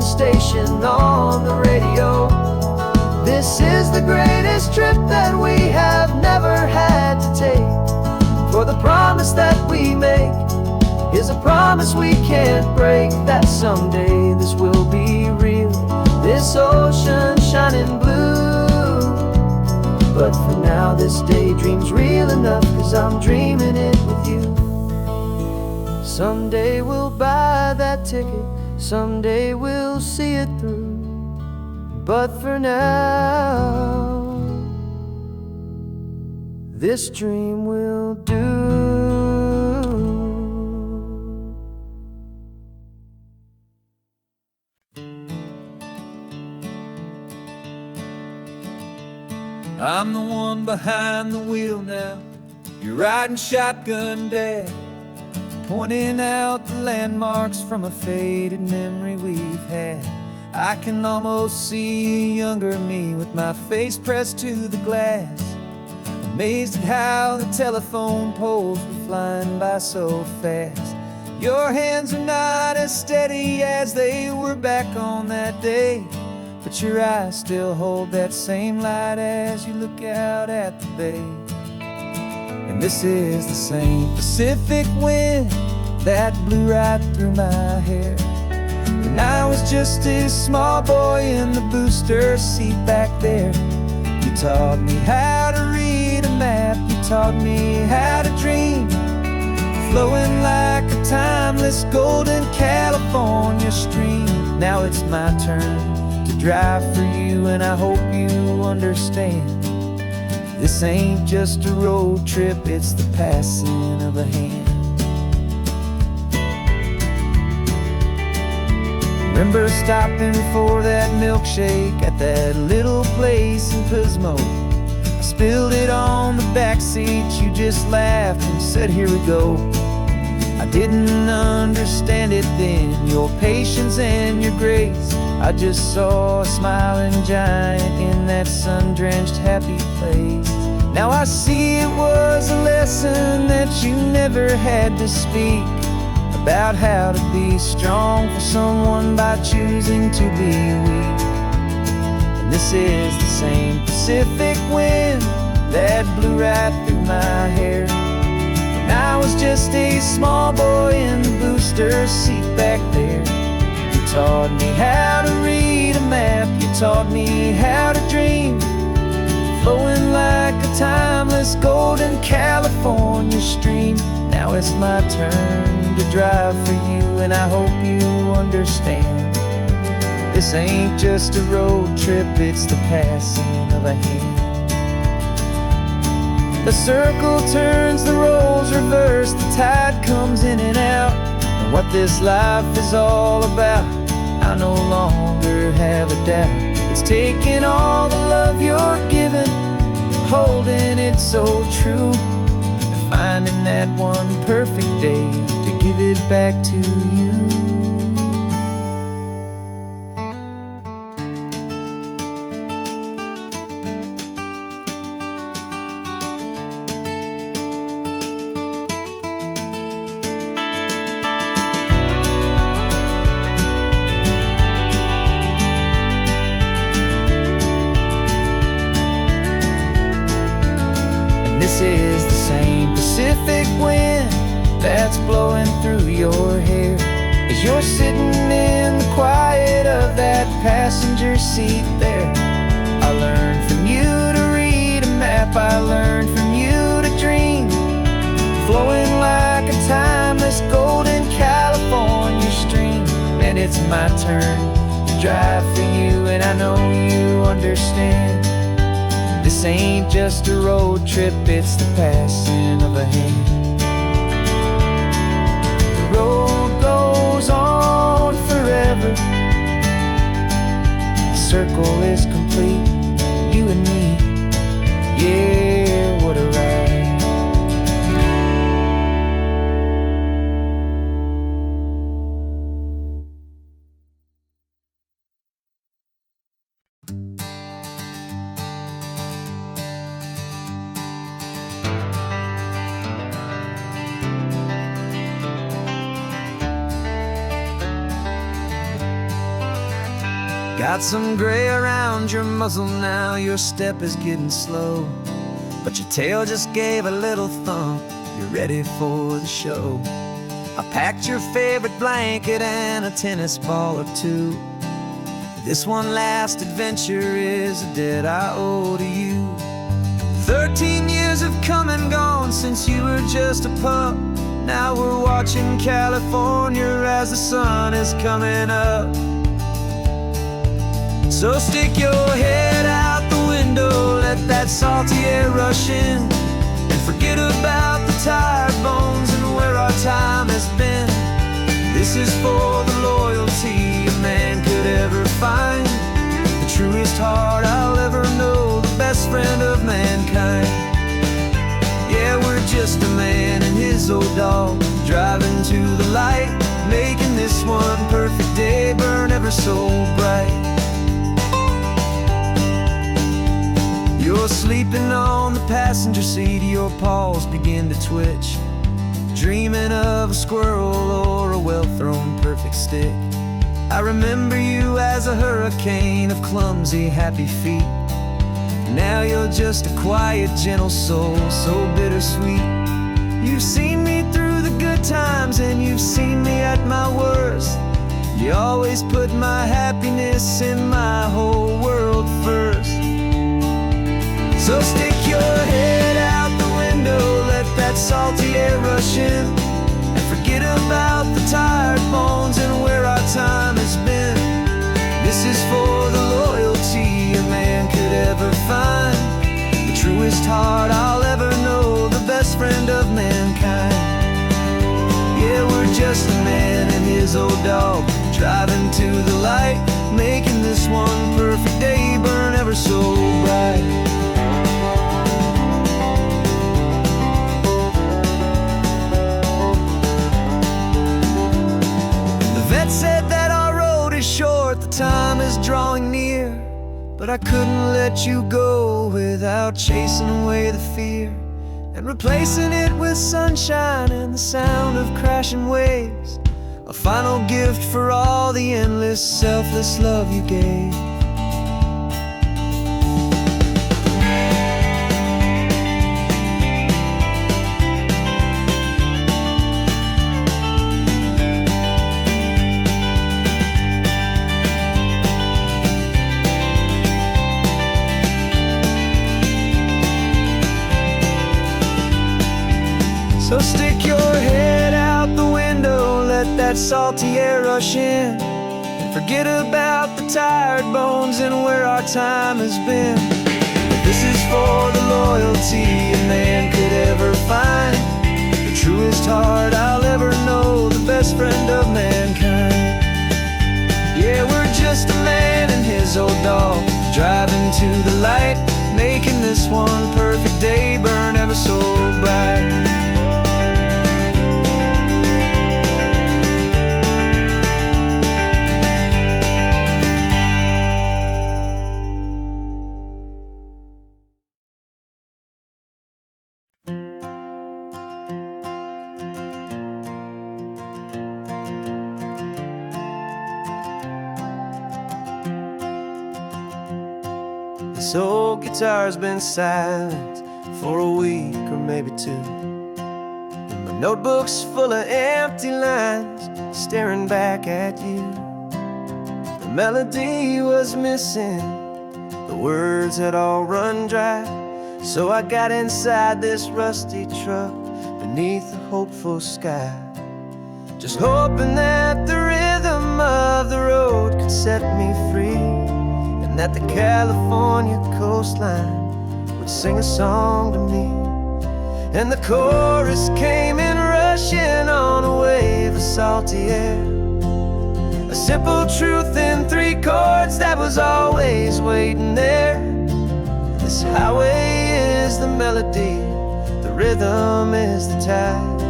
Station on the radio. This is the greatest trip that we have never had to take. For the promise that we make is a promise we can't break, that someday this will be real, this ocean shining blue. But for now this daydream's real enough, 'cause I'm dreaming it with you. Someday we'll buy that ticket, someday we'll see it through. But for now, this dream will do. I'm the one behind the wheel now. You're riding shotgun, Dad, pointing out the landmarks from a faded memory we've had. I can almost see a younger me with my face pressed to the glass, amazed at how the telephone poles were flying by so fast. Your hands are not as steady as they were back on that day, but your eyes still hold that same light as you look out at the bay. And this is the same Pacific wind that blew right through my hair when I was just a small boy in the booster seat back there. You taught me how to read a map, you taught me how to dream, flowing like a timeless golden California stream. Now it's my turn to drive for you, and I hope you understand. This ain't just a road trip, it's the passing of a hand. Remember stopping for that milkshake at that little place in Pismo. I spilled it on the back seat, you just laughed and said, "Here we go." I didn't understand it then, your patience and your grace. I just saw a smiling giant in that sun-drenched happy place. Now I see it was a lesson that you never had to speak, about how to be strong for someone by choosing to be weak. And this is the same Pacific wind that blew right through my hair when I was just a small boy in the booster seat back there. You taught me how to read a map, you taught me how to dream, flowing like a timeless golden California stream. Now it's my turn to drive for you, and I hope you understand. This ain't just a road trip, it's the passing of a hand. The circle turns, the roles reverse, the tide comes in and out. And what this life is all about, I no longer have a doubt. It's taking all the love you're giving, holding it so true, and finding that one perfect day to give it back to you. This is the same Pacific wind that's blowing through your hair as 'cause you're sitting in the quiet of that passenger seat there. I learned from you to read a map, I learned from you to dream, flowing like a timeless golden California stream. And it's my turn to drive for you, and I know you understand. This ain't just a road trip, it's the passing of a hand. The road goes on forever, the circle is complete, you and me, yeah, what a ride. Got some gray around your muzzle now, your step is getting slow, but your tail just gave a little thump, you're ready for the show. I packed your favorite blanket and a tennis ball or two. This one last adventure is a debt I owe to you. 13 years have come and gone since you were just a pup. Now we're watching California as the sun is coming up. So stick your head out the window, let that salty air rush in, and forget about the tired bones and where our time has been. This is for the loyalty a man could ever find, the truest heart I'll ever know, the best friend of mankind. Yeah, we're just a man and his old dog, driving to the light, making this one perfect day burn ever so bright. You're sleeping on the passenger seat, your paws begin to twitch, dreaming of a squirrel or a well-thrown perfect stick. I remember you as a hurricane of clumsy, happy feet. Now you're just a quiet, gentle soul, so bittersweet. You've seen me through the good times and you've seen me at my worst. You always put my happiness in my whole world first. So stick your head out the window, let that salty air rush in, and forget about the tired bones and where our time has been. This is for the loyalty a man could ever find, the truest heart I'll ever know, the best friend of mankind. Yeah, we're just a man and his old dog, driving to the light, making this one perfect day burn ever so bright. Said that our road is short, the time is drawing near, but I couldn't let you go without chasing away the fear, and replacing it with sunshine and the sound of crashing waves, a final gift for all the endless, selfless love you gave. So stick your head out the window, let that salty air rush in, and forget about the tired bones and where our time has been. This is for the loyalty a man could ever find, the truest heart I'll ever know, the best friend of mankind. Yeah, we're just a man and his old dog, driving to the light, making this one perfect day burn ever so bright. This old guitar's been silent for a week or maybe two, and my notebook's full of empty lines staring back at you. The melody was missing, the words had all run dry. So I got inside this rusty truck beneath the hopeful sky, just hoping that the rhythm of the road could set me free, and that the California coastline would sing a song to me. And the chorus came in rushing on a wave of salty air, a simple truth in 3 chords that was always waiting there. This highway is the melody, the rhythm is the tide,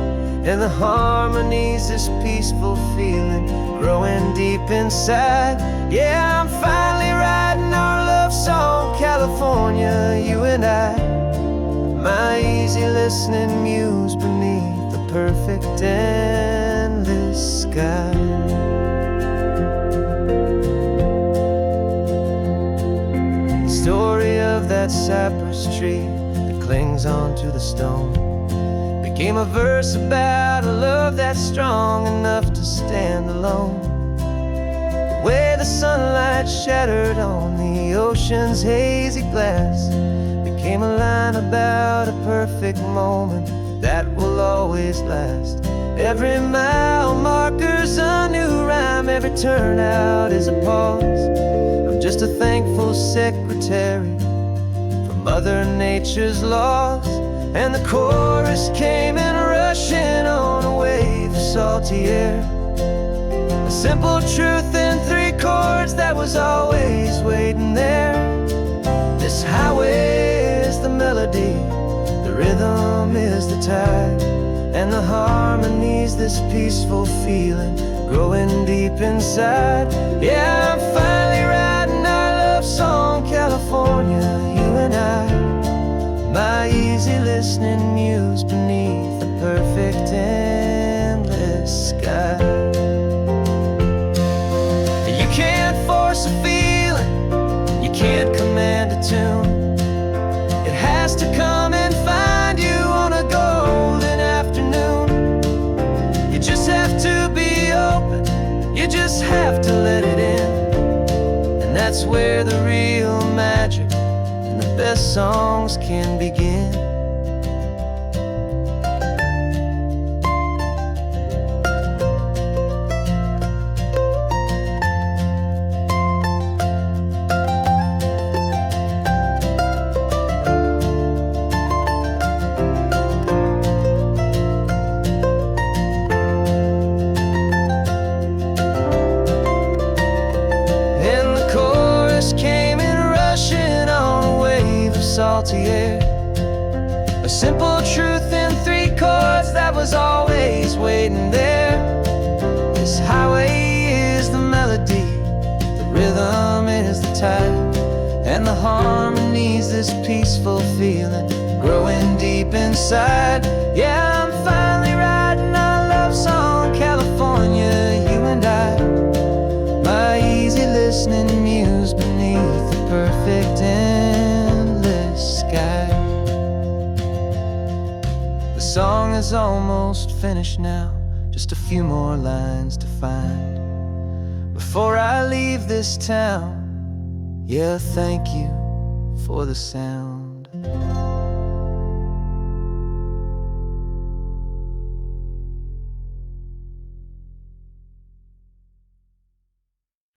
and the harmony's this peaceful feeling growing deep inside. Yeah, I'm finally writing our love song, California, you and I. My easy listening muse beneath the perfect endless sky. The story of that cypress tree that clings onto the stone became a verse about a love that's strong enough to stand alone. Where the sunlight shattered on the ocean's hazy glass became a line about a perfect moment that will always last. Every mile marker's a new rhyme, every turnout is a pause. I'm just a thankful secretary for Mother Nature's laws. And the chorus came in rushing on a wave of salty air, a simple truth in 3 chords that was always waiting there. This highway is the melody, the rhythm is the tide, and the harmony's this peaceful feeling growing deep inside. Yeah, I'm finally writing our love song, California, you and I. My easy listening muse beneath the perfect endless sky. You can't force a feeling, you can't command a tune. It has to come and find you on a golden afternoon. You just have to be open, you just have to let it in. And that's where the real magic and the best songs can begin. Salty air, a simple truth in 3 chords that was always waiting there. This highway is the melody, the rhythm is the tide, and the harmony's this peaceful feeling growing deep inside. Yeah, I'm finally writing our love song, California, you and I. My easy listening muse beneath the perfect endless sky. The song is almost finished now, just a few more lines to find before I leave this town. Yeah, thank you for the sound.